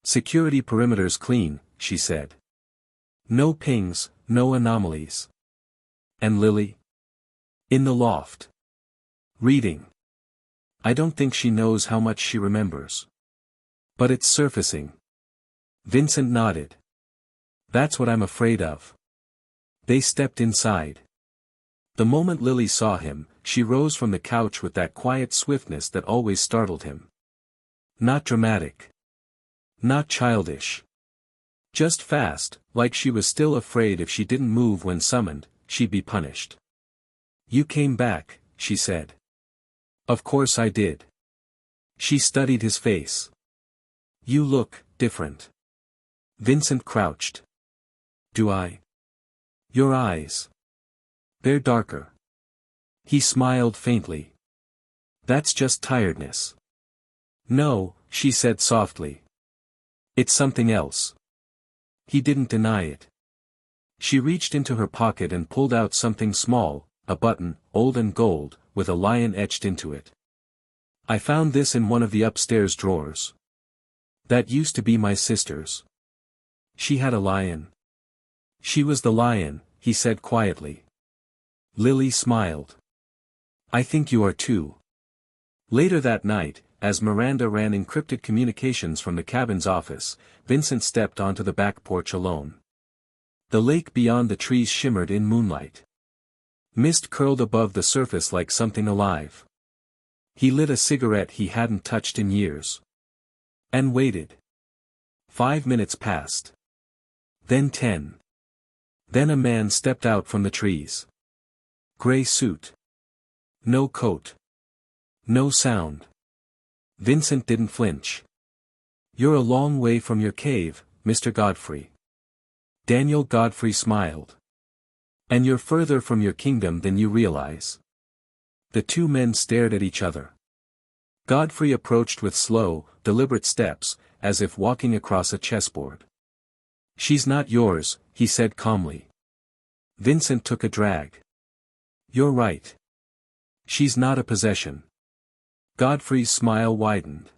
Security perimeters clean, she said. No pings, no anomalies. And Lily? In the loft. Reading. I don't think she knows how much she remembers. But it's surfacing. Vincent nodded. That's what I'm afraid of. They stepped inside. The moment Lily saw him, she rose from the couch with that quiet swiftness that always startled him. Not dramatic. Not childish. Just fast, like she was still afraid if she didn't move when summoned, she'd be punished. You came back, she said. Of course I did. She studied his face. You look different. Vincent crouched. Do I? Your eyes. They're darker. He smiled faintly. That's just tiredness. No, she said softly. It's something else. He didn't deny it. She reached into her pocket and pulled out something small, a button, old and gold, with a lion etched into it. I found this in one of the upstairs drawers. That used to be my sister's. She had a lion. She was the lion, he said quietly. Lily smiled. I think you are too. Later that night, as Miranda ran encrypted communications from the cabin's office, Vincent stepped onto the back porch alone. The lake beyond the trees shimmered in moonlight. Mist curled above the surface like something alive. He lit a cigarette he hadn't touched in years. And waited. 5 minutes passed. Then 10. Then a man stepped out from the trees. Gray suit. No coat. No sound. Vincent didn't flinch. You're a long way from your cave, Mr. Godfrey. Daniel Godfrey smiled. And you're further from your kingdom than you realize. The two men stared at each other. Godfrey approached with slow, deliberate steps, as if walking across a chessboard. She's not yours, he said calmly. Vincent took a drag. You're right. She's not a possession. Godfrey's smile widened.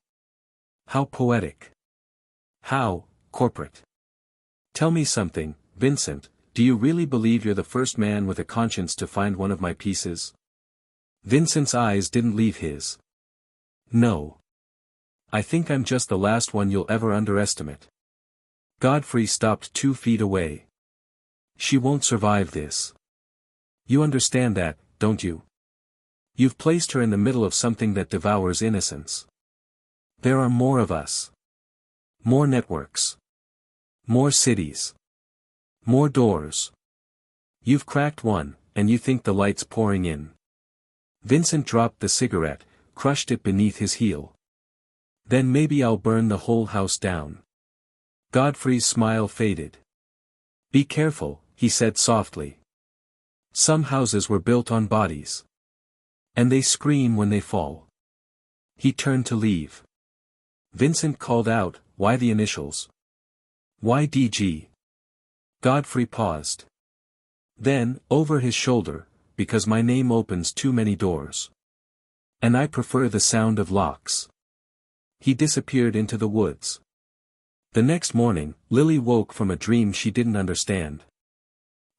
How poetic. How corporate. Tell me something, Vincent, do you really believe you're the first man with a conscience to find one of my pieces? Vincent's eyes didn't leave his. No. I think I'm just the last one you'll ever underestimate. Godfrey stopped 2 feet away. She won't survive this. You understand that, don't you? You've placed her in the middle of something that devours innocence. There are more of us. More networks. More cities. More doors. You've cracked one, and you think the light's pouring in. Vincent dropped the cigarette, crushed it beneath his heel. Then maybe I'll burn the whole house down. Godfrey's smile faded. Be careful, he said softly. Some houses were built on bodies. And they scream when they fall. He turned to leave. Vincent called out, why the initials? Why DG? Godfrey paused. Then, over his shoulder, because my name opens too many doors. And I prefer the sound of locks. He disappeared into the woods. The next morning, Lily woke from a dream she didn't understand.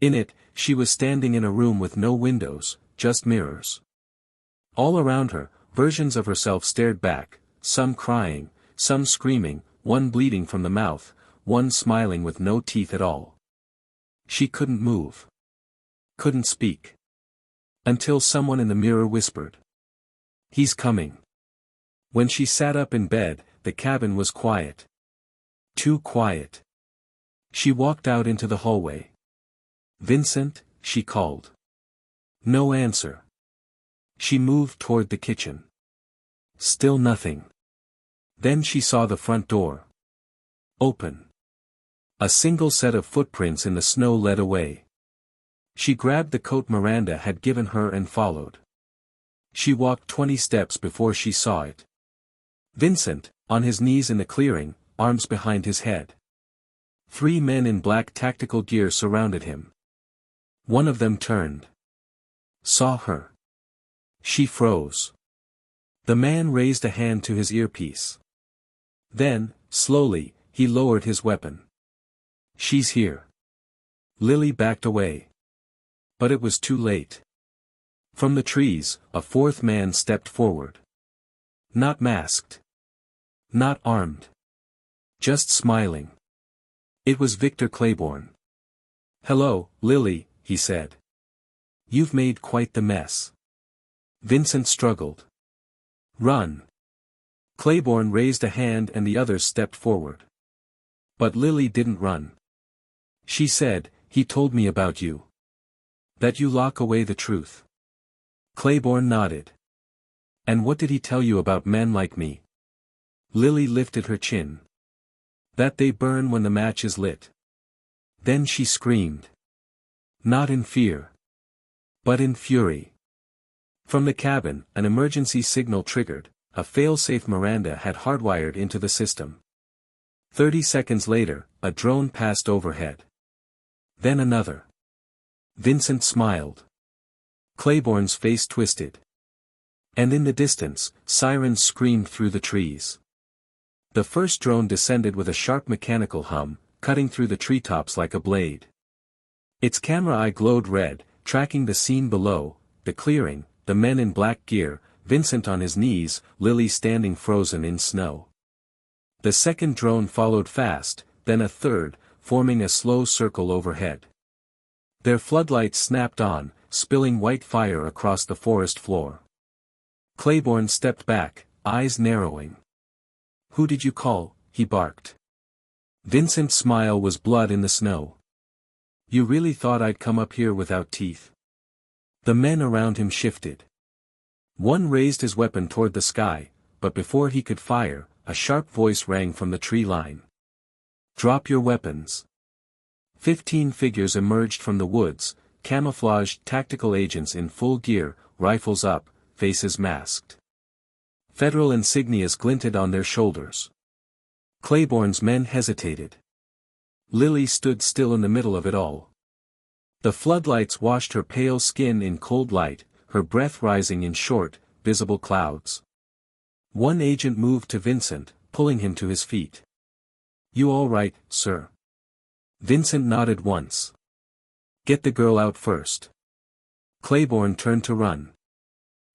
In it, she was standing in a room with no windows, just mirrors. All around her, versions of herself stared back, some crying, some screaming, one bleeding from the mouth, one smiling with no teeth at all. She couldn't move. Couldn't speak. Until someone in the mirror whispered. He's coming. When she sat up in bed, the cabin was quiet. Too quiet. She walked out into the hallway. Vincent, she called. No answer. She moved toward the kitchen. Still nothing. Then she saw the front door. Open. A single set of footprints in the snow led away. She grabbed the coat Miranda had given her and followed. She walked 20 steps before she saw it. Vincent, on his knees in the clearing, arms behind his head. 3 men in black tactical gear surrounded him. One of them turned. Saw her. She froze. The man raised a hand to his earpiece. Then, slowly, he lowered his weapon. She's here. Lily backed away. But it was too late. From the trees, a 4th man stepped forward. Not masked. Not armed. Just smiling. It was Victor Claiborne. Hello, Lily, he said. You've made quite the mess. Vincent struggled. Run. Claiborne raised a hand and the others stepped forward. But Lily didn't run. She said, he told me about you. That you lock away the truth. Claiborne nodded. And what did he tell you about men like me? Lily lifted her chin. That they burn when the match is lit. Then she screamed. Not in fear. But in fury. From the cabin, an emergency signal triggered, a fail-safe Miranda had hardwired into the system. 30 seconds later, a drone passed overhead. Then another. Vincent smiled. Claiborne's face twisted. And in the distance, sirens screamed through the trees. The first drone descended with a sharp mechanical hum, cutting through the treetops like a blade. Its camera eye glowed red, tracking the scene below, the clearing, the men in black gear, Vincent on his knees, Lily standing frozen in snow. The second drone followed fast, then a third, forming a slow circle overhead. Their floodlights snapped on, spilling white fire across the forest floor. Claiborne stepped back, eyes narrowing. "Who did you call?" he barked. Vincent's smile was blood in the snow. "You really thought I'd come up here without teeth?" The men around him shifted. One raised his weapon toward the sky, but before he could fire, a sharp voice rang from the tree line. "Drop your weapons." 15 figures emerged from the woods, camouflaged tactical agents in full gear, rifles up, faces masked. Federal insignias glinted on their shoulders. Claiborne's men hesitated. Lily stood still in the middle of it all. The floodlights washed her pale skin in cold light, her breath rising in short, visible clouds. One agent moved to Vincent, pulling him to his feet. "You all right, sir?" Vincent nodded once. "Get the girl out first." Claiborne turned to run.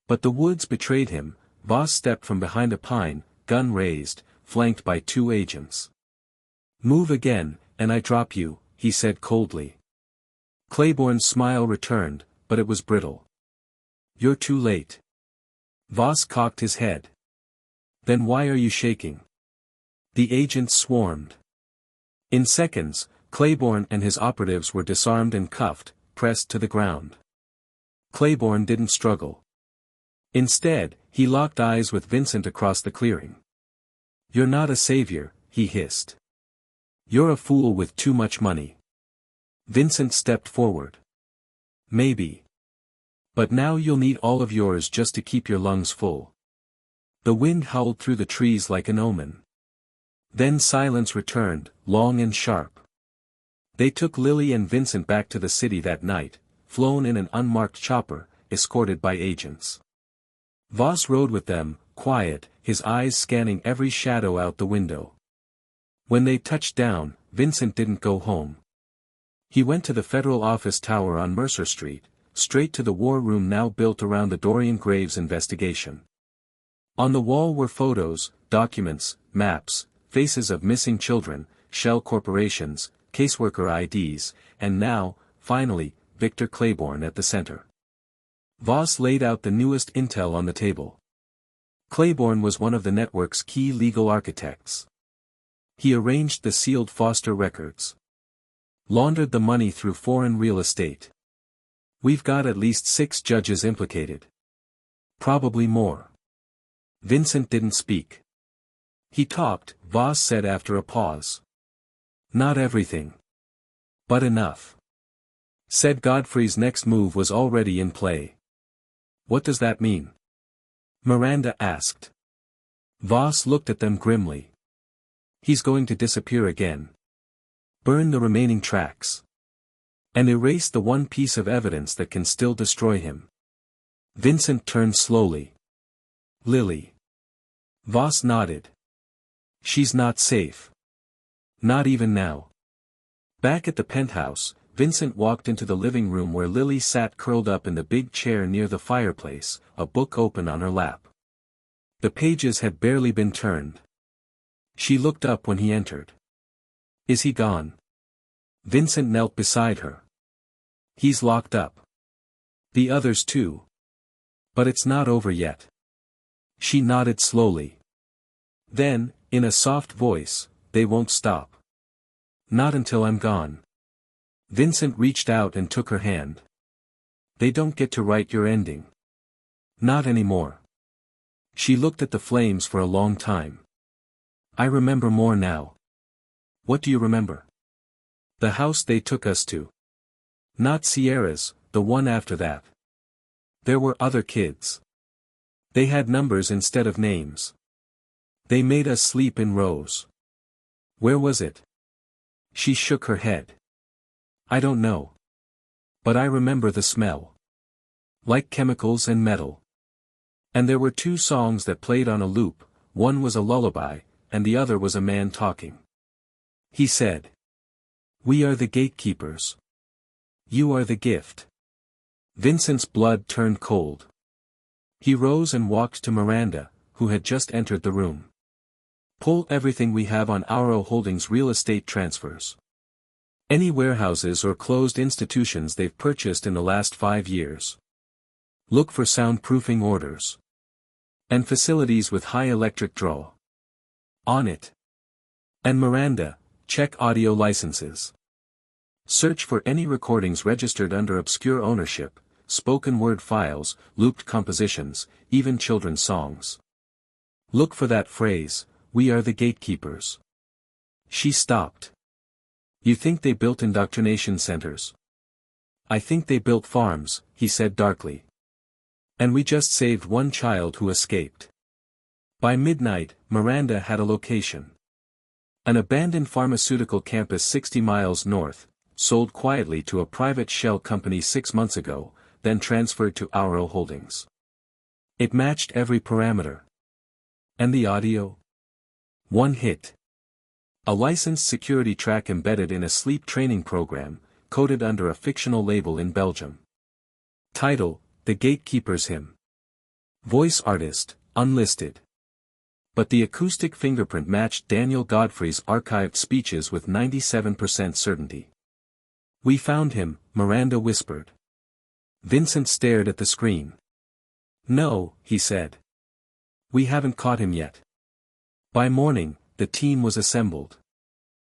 But the woods betrayed him. Voss stepped from behind a pine, gun raised, flanked by 2 agents. "Move again, and I drop you," he said coldly. Claiborne's smile returned, but it was brittle. "You're too late." Voss cocked his head. "Then why are you shaking?" The agents swarmed. In seconds, Claiborne and his operatives were disarmed and cuffed, pressed to the ground. Claiborne didn't struggle. Instead, he locked eyes with Vincent across the clearing. "You're not a savior," he hissed. "You're a fool with too much money." Vincent stepped forward. "Maybe. But now you'll need all of yours just to keep your lungs full." The wind howled through the trees like an omen. Then silence returned, long and sharp. They took Lily and Vincent back to the city that night, flown in an unmarked chopper, escorted by agents. Voss rode with them, quiet, his eyes scanning every shadow out the window. When they touched down, Vincent didn't go home. He went to the federal office tower on Mercer Street, straight to the war room now built around the Dorian Graves investigation. On the wall were photos, documents, maps, faces of missing children, shell corporations, caseworker IDs, and now, finally, Victor Claiborne at the center. Voss laid out the newest intel on the table. Claiborne was one of the network's key legal architects. He arranged the sealed Foster records. Laundered the money through foreign real estate. "We've got at least 6 judges implicated. Probably more." Vincent didn't speak. "He talked," Voss said after a pause. "Not everything. But enough." Said Godfrey's next move was already in play. "What does that mean?" Miranda asked. Voss looked at them grimly. "He's going to disappear again. Burn the remaining tracks. And erase the one piece of evidence that can still destroy him." Vincent turned slowly. "Lily." Voss nodded. "She's not safe. Not even now." Back at the penthouse, Vincent walked into the living room where Lily sat curled up in the big chair near the fireplace, a book open on her lap. The pages had barely been turned. She looked up when he entered. "Is he gone?" Vincent knelt beside her. "He's locked up. The others too. But it's not over yet." She nodded slowly. Then, in a soft voice, "They won't stop. Not until I'm gone." Vincent reached out and took her hand. "They don't get to write your ending. Not anymore." She looked at the flames for a long time. "I remember more now." "What do you remember?" "The house they took us to. Not Sierra's, the one after that. There were other kids. They had numbers instead of names. They made us sleep in rows." "Where was it?" She shook her head. "I don't know. But I remember the smell. Like chemicals and metal. And there were 2 songs that played on a loop, one was a lullaby, and the other was a man talking. He said, 'We are the gatekeepers. You are the gift. Vincent's blood turned cold. He rose and walked to Miranda, who had just entered the room. Pull everything we have on Auro Holdings real estate transfers. Any warehouses or closed institutions they've purchased in the last 5 years. Look for soundproofing orders. And facilities with high electric draw. On it. And Miranda, check audio licenses. Search for any recordings registered under obscure ownership, spoken word files, looped compositions, even children's songs. Look for that phrase, "We are the gatekeepers." She stopped. You think they built indoctrination centers? I think they built farms, he said darkly. And we just saved one child who escaped. By midnight, Miranda had a location. An abandoned pharmaceutical campus 60 miles north, sold quietly to a private shell company 6 months ago, then transferred to Auro Holdings. It matched every parameter. And the audio? One hit. A licensed security track embedded in a sleep training program, coded under a fictional label in Belgium. Title, The Gatekeeper's Hymn. Voice artist, unlisted. But the acoustic fingerprint matched Daniel Godfrey's archived speeches with 97% certainty. We found him, Miranda whispered. Vincent stared at the screen. No, he said. We haven't caught him yet. By morning, the team was assembled.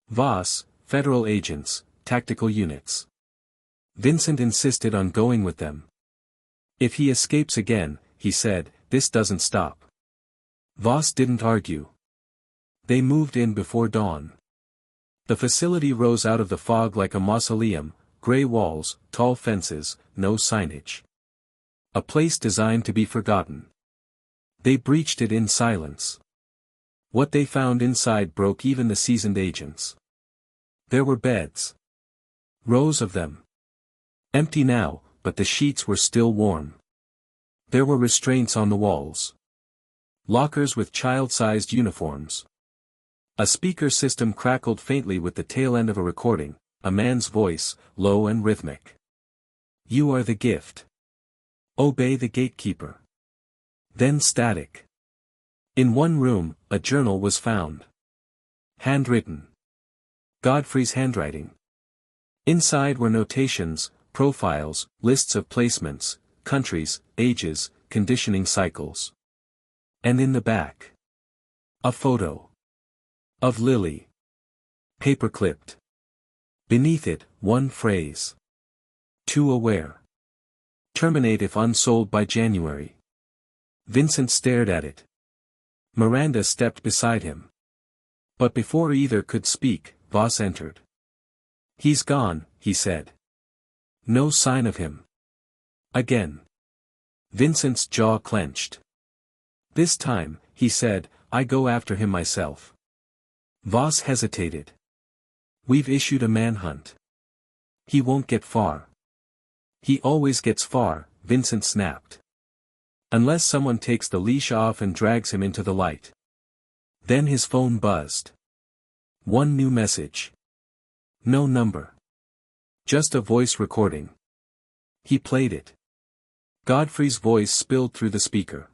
Voss, federal agents, tactical units. Vincent insisted on going with them. If he escapes again, he said, this doesn't stop. Voss didn't argue. They moved in before dawn. The facility rose out of the fog like a mausoleum, gray walls, tall fences, no signage. A place designed to be forgotten. They breached it in silence. What they found inside broke even the seasoned agents. There were beds. Rows of them. Empty now, but the sheets were still warm. There were restraints on the walls. Lockers with child-sized uniforms. A speaker system crackled faintly with the tail end of a recording, a man's voice, low and rhythmic. You are the gift. Obey the gatekeeper. Then static. In one room, a journal was found. Handwritten. Godfrey's handwriting. Inside were notations, profiles, lists of placements, countries, ages, conditioning cycles. And in the back. A photo. Of Lily. Paper-clipped. Beneath it, one phrase. Too aware. Terminate if unsold by January. Vincent stared at it. Miranda stepped beside him. But before either could speak, Voss entered. He's gone, he said. No sign of him. Again. Vincent's jaw clenched. This time, he said, I go after him myself. Voss hesitated. We've issued a manhunt. He won't get far. He always gets far, Vincent snapped. Unless someone takes the leash off and drags him into the light. Then his phone buzzed. One new message. No number. Just a voice recording. He played it. Godfrey's voice spilled through the speaker.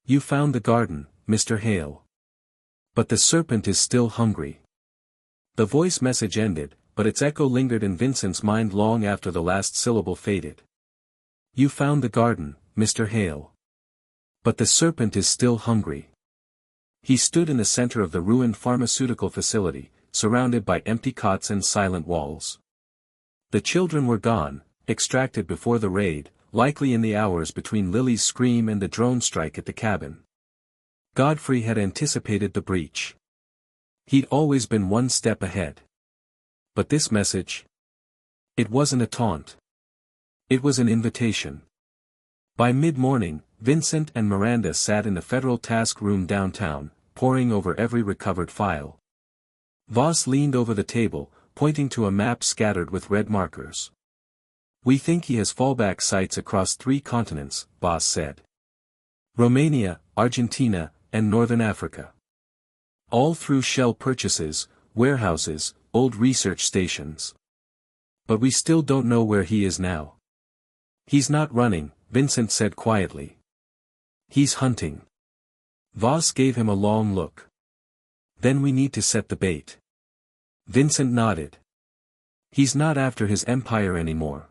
You found the garden, Mr. Hale. But the serpent is still hungry. The voice message ended, but its echo lingered in Vincent's mind long after the last syllable faded. You found the garden, Mr. Hale. But the serpent is still hungry. He stood in the center of the ruined pharmaceutical facility, surrounded by empty cots and silent walls. The children were gone, extracted before the raid, likely in the hours between Lily's scream and the drone strike at the cabin. Godfrey had anticipated the breach. He'd always been one step ahead. But this message? It wasn't a taunt. It was an invitation. By mid-morning, Vincent and Miranda sat in the federal task room downtown, poring over every recovered file. Voss leaned over the table, pointing to a map scattered with red markers. We think he has fallback sites across 3 continents, Voss said. Romania, Argentina, and Northern Africa. All through shell purchases, warehouses, old research stations. But we still don't know where he is now. He's not running, Vincent said quietly. He's hunting. Voss gave him a long look. Then we need to set the bait. Vincent nodded. He's not after his empire anymore.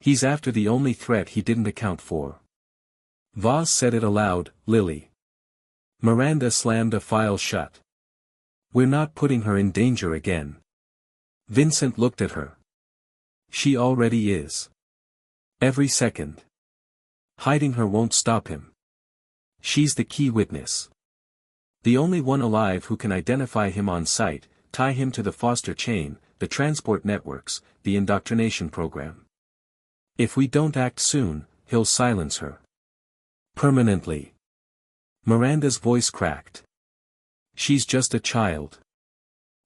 He's after the only threat he didn't account for. Voss said it aloud, Lily. Miranda slammed a file shut. We're not putting her in danger again. Vincent looked at her. She already is. Every second. Hiding her won't stop him. She's the key witness. The only one alive who can identify him on sight, tie him to the foster chain, the transport networks, the indoctrination program. If we don't act soon, he'll silence her. Permanently. Miranda's voice cracked. She's just a child.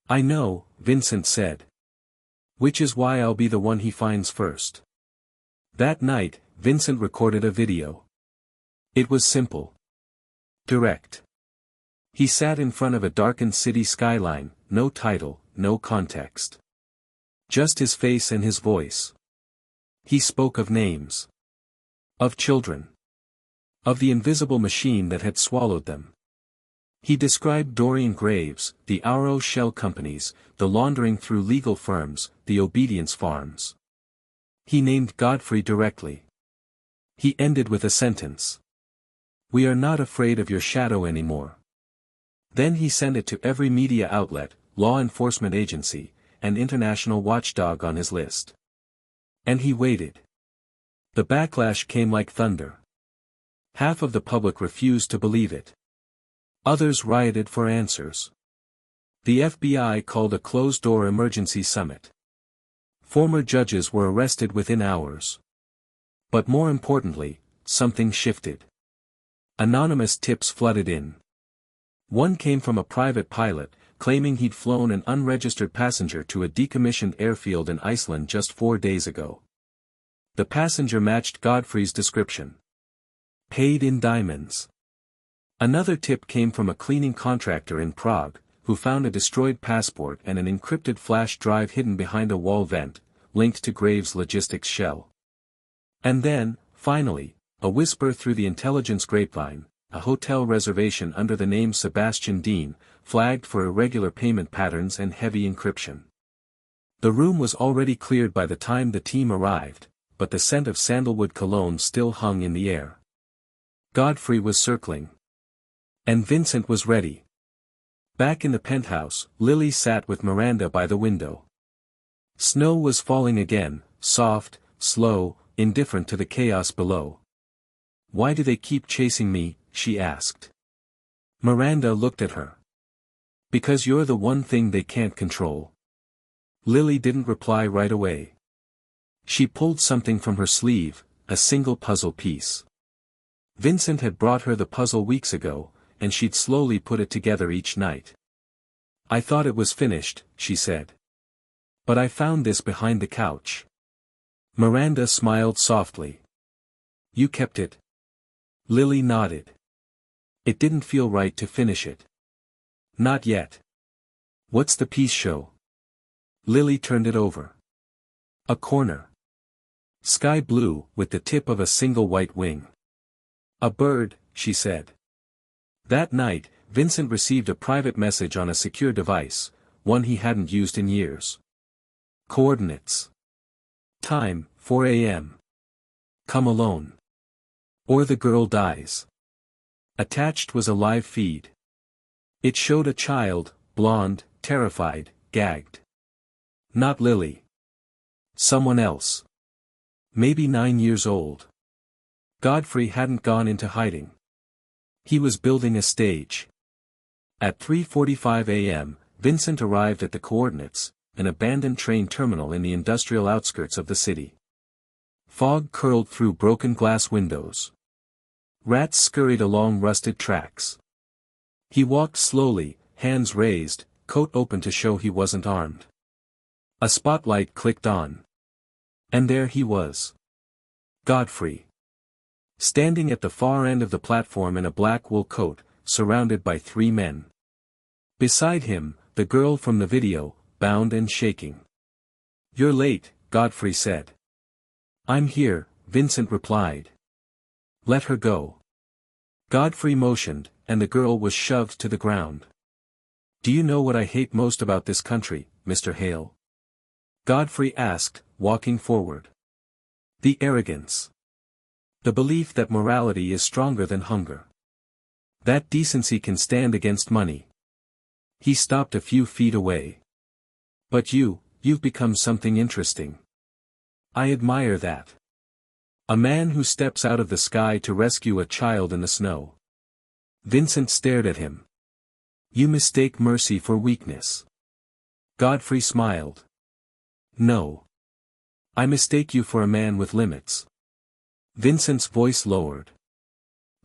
I know, Vincent said. Which is why I'll be the one he finds first. That night, Vincent recorded a video. It was simple. Direct. He sat in front of a darkened city skyline, no title, no context. Just his face and his voice. He spoke of names. Of children. Of the invisible machine that had swallowed them. He described Dorian Graves, the Auro shell companies, the laundering through legal firms, the obedience farms. He named Godfrey directly. He ended with a sentence. We are not afraid of your shadow anymore. Then he sent it to every media outlet, law enforcement agency, and international watchdog on his list. And he waited. The backlash came like thunder. Half of the public refused to believe it. Others rioted for answers. The FBI called a closed-door emergency summit. Former judges were arrested within hours. But more importantly, something shifted. Anonymous tips flooded in. One came from a private pilot, claiming he'd flown an unregistered passenger to a decommissioned airfield in Iceland just 4 days ago. The passenger matched Godfrey's description. Paid in diamonds. Another tip came from a cleaning contractor in Prague, who found a destroyed passport and an encrypted flash drive hidden behind a wall vent, linked to Graves' logistics shell. And then, finally, a whisper through the intelligence grapevine, a hotel reservation under the name Sebastian Dean, flagged for irregular payment patterns and heavy encryption. The room was already cleared by the time the team arrived, but the scent of sandalwood cologne still hung in the air. Godfrey was circling. And Vincent was ready. Back in the penthouse, Lily sat with Miranda by the window. Snow was falling again, soft, slow, indifferent to the chaos below. Why do they keep chasing me? She asked. Miranda looked at her. Because you're the one thing they can't control. Lily didn't reply right away. She pulled something from her sleeve, a single puzzle piece. Vincent had brought her the puzzle weeks ago, and she'd slowly put it together each night. I thought it was finished, she said. But I found this behind the couch. Miranda smiled softly. You kept it? Lily nodded. It didn't feel right to finish it. Not yet. What's the piece show? Lily turned it over. A corner. Sky blue, with the tip of a single white wing. A bird, she said. That night, Vincent received a private message on a secure device, one he hadn't used in years. Coordinates. Time, 4 a.m. Come alone. Or the girl dies. Attached was a live feed. It showed a child, blonde, terrified, gagged. Not Lily. Someone else. Maybe 9 years old. Godfrey hadn't gone into hiding. He was building a stage. At 3:45 a.m., Vincent arrived at the coordinates, an abandoned train terminal in the industrial outskirts of the city. Fog curled through broken glass windows. Rats scurried along rusted tracks. He walked slowly, hands raised, coat open to show he wasn't armed. A spotlight clicked on. And there he was. Godfrey. Standing at the far end of the platform in a black wool coat, surrounded by 3 men. Beside him, the girl from the video, bound and shaking. You're late, Godfrey said. I'm here, Vincent replied. Let her go. Godfrey motioned, and the girl was shoved to the ground. Do you know what I hate most about this country, Mr. Hale? Godfrey asked, walking forward. The arrogance. The belief that morality is stronger than hunger. That decency can stand against money. He stopped a few feet away. But you've become something interesting. I admire that. A man who steps out of the sky to rescue a child in the snow. Vincent stared at him. You mistake mercy for weakness. Godfrey smiled. No. I mistake you for a man with limits. Vincent's voice lowered.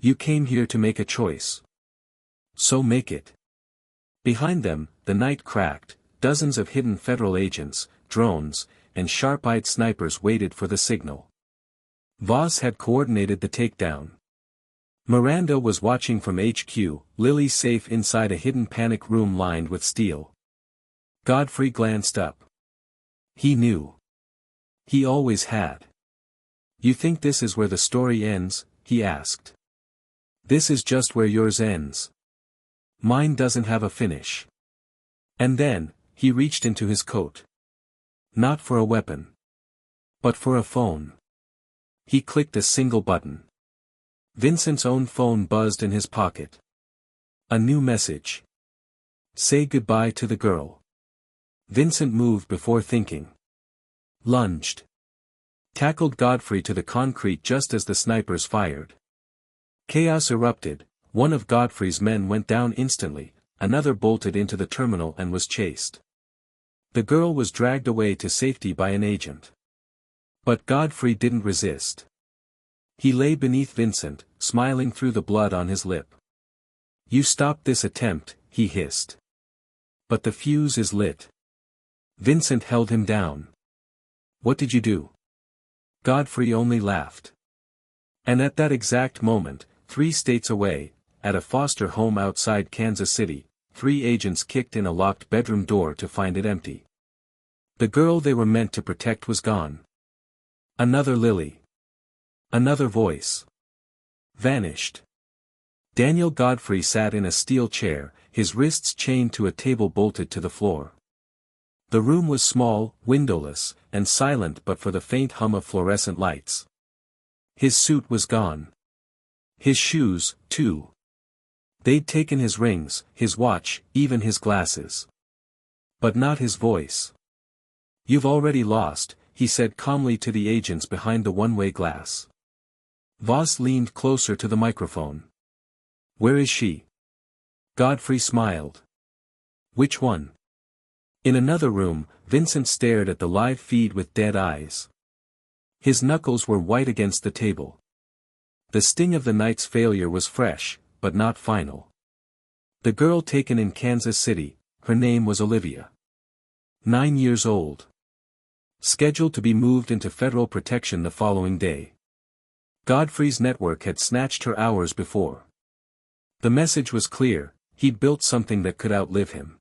You came here to make a choice. So make it. Behind them, the night cracked, dozens of hidden federal agents, drones, and sharp-eyed snipers waited for the signal. Voss had coordinated the takedown. Miranda was watching from HQ, Lily safe inside a hidden panic room lined with steel. Godfrey glanced up. He knew. He always had. You think this is where the story ends? He asked. This is just where yours ends. Mine doesn't have a finish. And then, he reached into his coat. Not for a weapon. But for a phone. He clicked a single button. Vincent's own phone buzzed in his pocket. A new message. Say goodbye to the girl. Vincent moved before thinking. Lunged. Tackled Godfrey to the concrete just as the snipers fired. Chaos erupted. One of Godfrey's men went down instantly, another bolted into the terminal and was chased. The girl was dragged away to safety by an agent. But Godfrey didn't resist. He lay beneath Vincent, smiling through the blood on his lip. You stopped this attempt, he hissed. But the fuse is lit. Vincent held him down. What did you do? Godfrey only laughed. And at that exact moment, 3 states away, at a foster home outside Kansas City, 3 agents kicked in a locked bedroom door to find it empty. The girl they were meant to protect was gone. Another Lily. Another voice. Vanished. Daniel Godfrey sat in a steel chair, his wrists chained to a table bolted to the floor. The room was small, windowless, and silent but for the faint hum of fluorescent lights. His suit was gone. His shoes, too. They'd taken his rings, his watch, even his glasses. But not his voice. You've already lost, he said calmly to the agents behind the one-way glass. Voss leaned closer to the microphone. Where is she? Godfrey smiled. Which one? In another room, Vincent stared at the live feed with dead eyes. His knuckles were white against the table. The sting of the night's failure was fresh, but not final. The girl taken in Kansas City, her name was Olivia. 9 years old. Scheduled to be moved into federal protection the following day. Godfrey's network had snatched her hours before. The message was clear, he'd built something that could outlive him.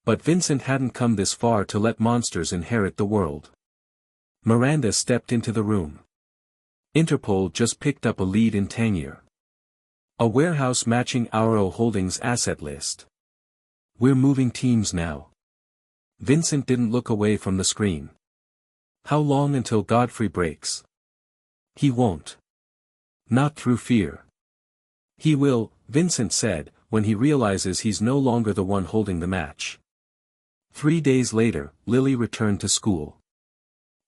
But Vincent hadn't come this far to let monsters inherit the world. Miranda stepped into the room. Interpol just picked up a lead in Tangier. A warehouse matching Auro Holdings' asset list. We're moving teams now. Vincent didn't look away from the screen. How long until Godfrey breaks? He won't. Not through fear. He will, Vincent said, when he realizes he's no longer the one holding the match. 3 days later, Lily returned to school.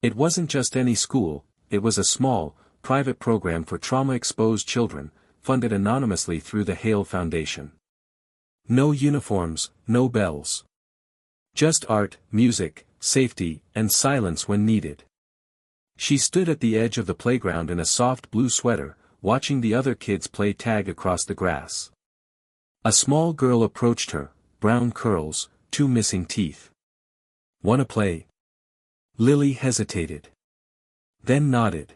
It wasn't just any school, it was a small, private program for trauma-exposed children, funded anonymously through the Hale Foundation. No uniforms, no bells. Just art, music, safety, and silence when needed. She stood at the edge of the playground in a soft blue sweater, watching the other kids play tag across the grass. A small girl approached her, brown curls, 2 missing teeth. "Wanna play?" Lily hesitated. Then nodded.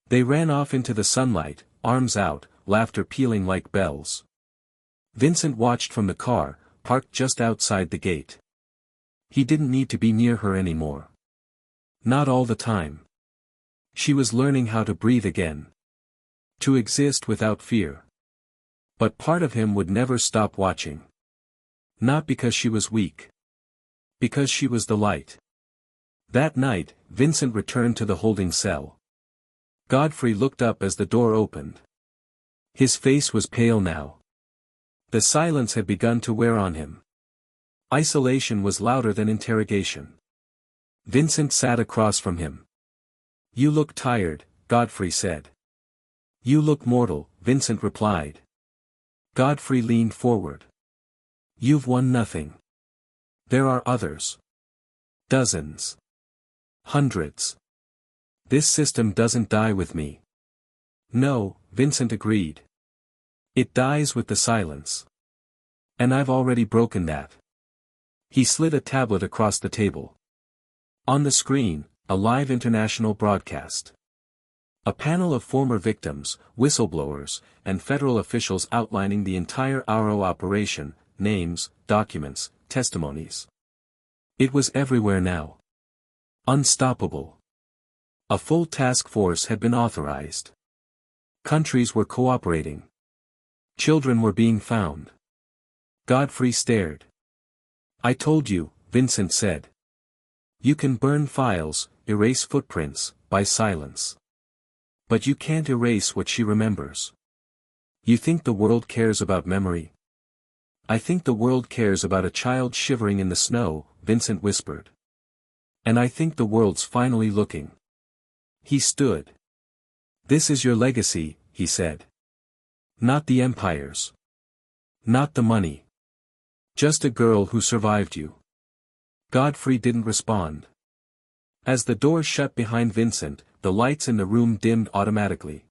They ran off into the sunlight, arms out, laughter pealing like bells. Vincent watched from the car, parked just outside the gate. He didn't need to be near her anymore. Not all the time. She was learning how to breathe again. To exist without fear. But part of him would never stop watching. Not because she was weak. Because she was the light. That night, Vincent returned to the holding cell. Godfrey looked up as the door opened. His face was pale now. The silence had begun to wear on him. Isolation was louder than interrogation. Vincent sat across from him. "You look tired," Godfrey said. "You look mortal," Vincent replied. Godfrey leaned forward. "You've won nothing. There are others. Dozens. Hundreds. This system doesn't die with me." "No," Vincent agreed. "It dies with the silence. And I've already broken that." He slid a tablet across the table. On the screen, a live international broadcast. A panel of former victims, whistleblowers, and federal officials outlining the entire Arrow operation, names, documents, testimonies. It was everywhere now. Unstoppable. A full task force had been authorized. Countries were cooperating. Children were being found. Godfrey stared. "I told you," Vincent said. "You can burn files, erase footprints, by silence. But you can't erase what she remembers." "You think the world cares about memory?" "I think the world cares about a child shivering in the snow," Vincent whispered. "And I think the world's finally looking." He stood. "This is your legacy," he said. "Not the empires. Not the money. Just a girl who survived you." Godfrey didn't respond. As the door shut behind Vincent, the lights in the room dimmed automatically.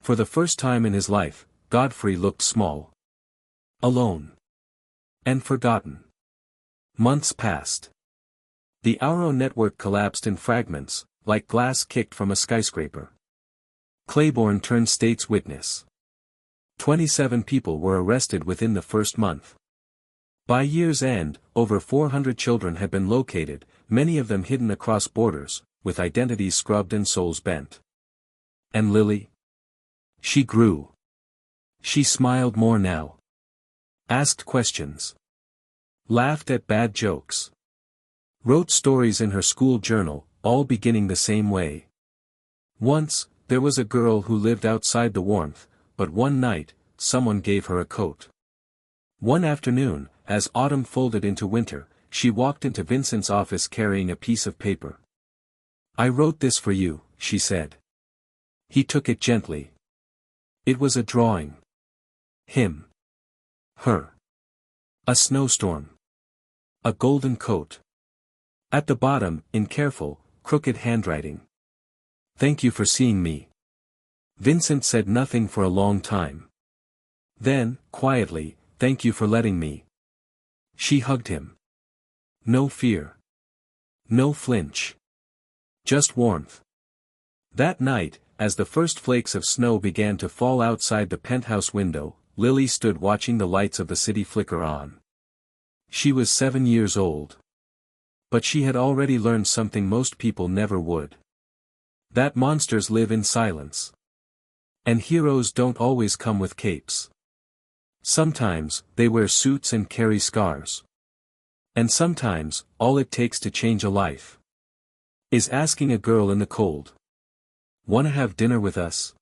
For the first time in his life, Godfrey looked small. Alone. And forgotten. Months passed. The Arrow network collapsed in fragments, like glass kicked from a skyscraper. Claiborne turned state's witness. 27 people were arrested within the first month. By year's end, over 400 children had been located, many of them hidden across borders, with identities scrubbed and souls bent. And Lily? She grew. She smiled more now. Asked questions. Laughed at bad jokes. Wrote stories in her school journal, all beginning the same way. Once, there was a girl who lived outside the warmth, but one night, someone gave her a coat. One afternoon, as autumn folded into winter, she walked into Vincent's office carrying a piece of paper. "I wrote this for you," she said. He took it gently. It was a drawing. Him. Her. A snowstorm. A golden coat. At the bottom, in careful, crooked handwriting. "Thank you for seeing me." Vincent said nothing for a long time. Then, quietly, "Thank you for letting me." She hugged him. No fear. No flinch. Just warmth. That night, as the first flakes of snow began to fall outside the penthouse window, Lily stood watching the lights of the city flicker on. She was 7 years old. But she had already learned something most people never would. That monsters live in silence. And heroes don't always come with capes. Sometimes, they wear suits and carry scars. And sometimes, all it takes to change a life is asking a girl in the cold, "Wanna have dinner with us?"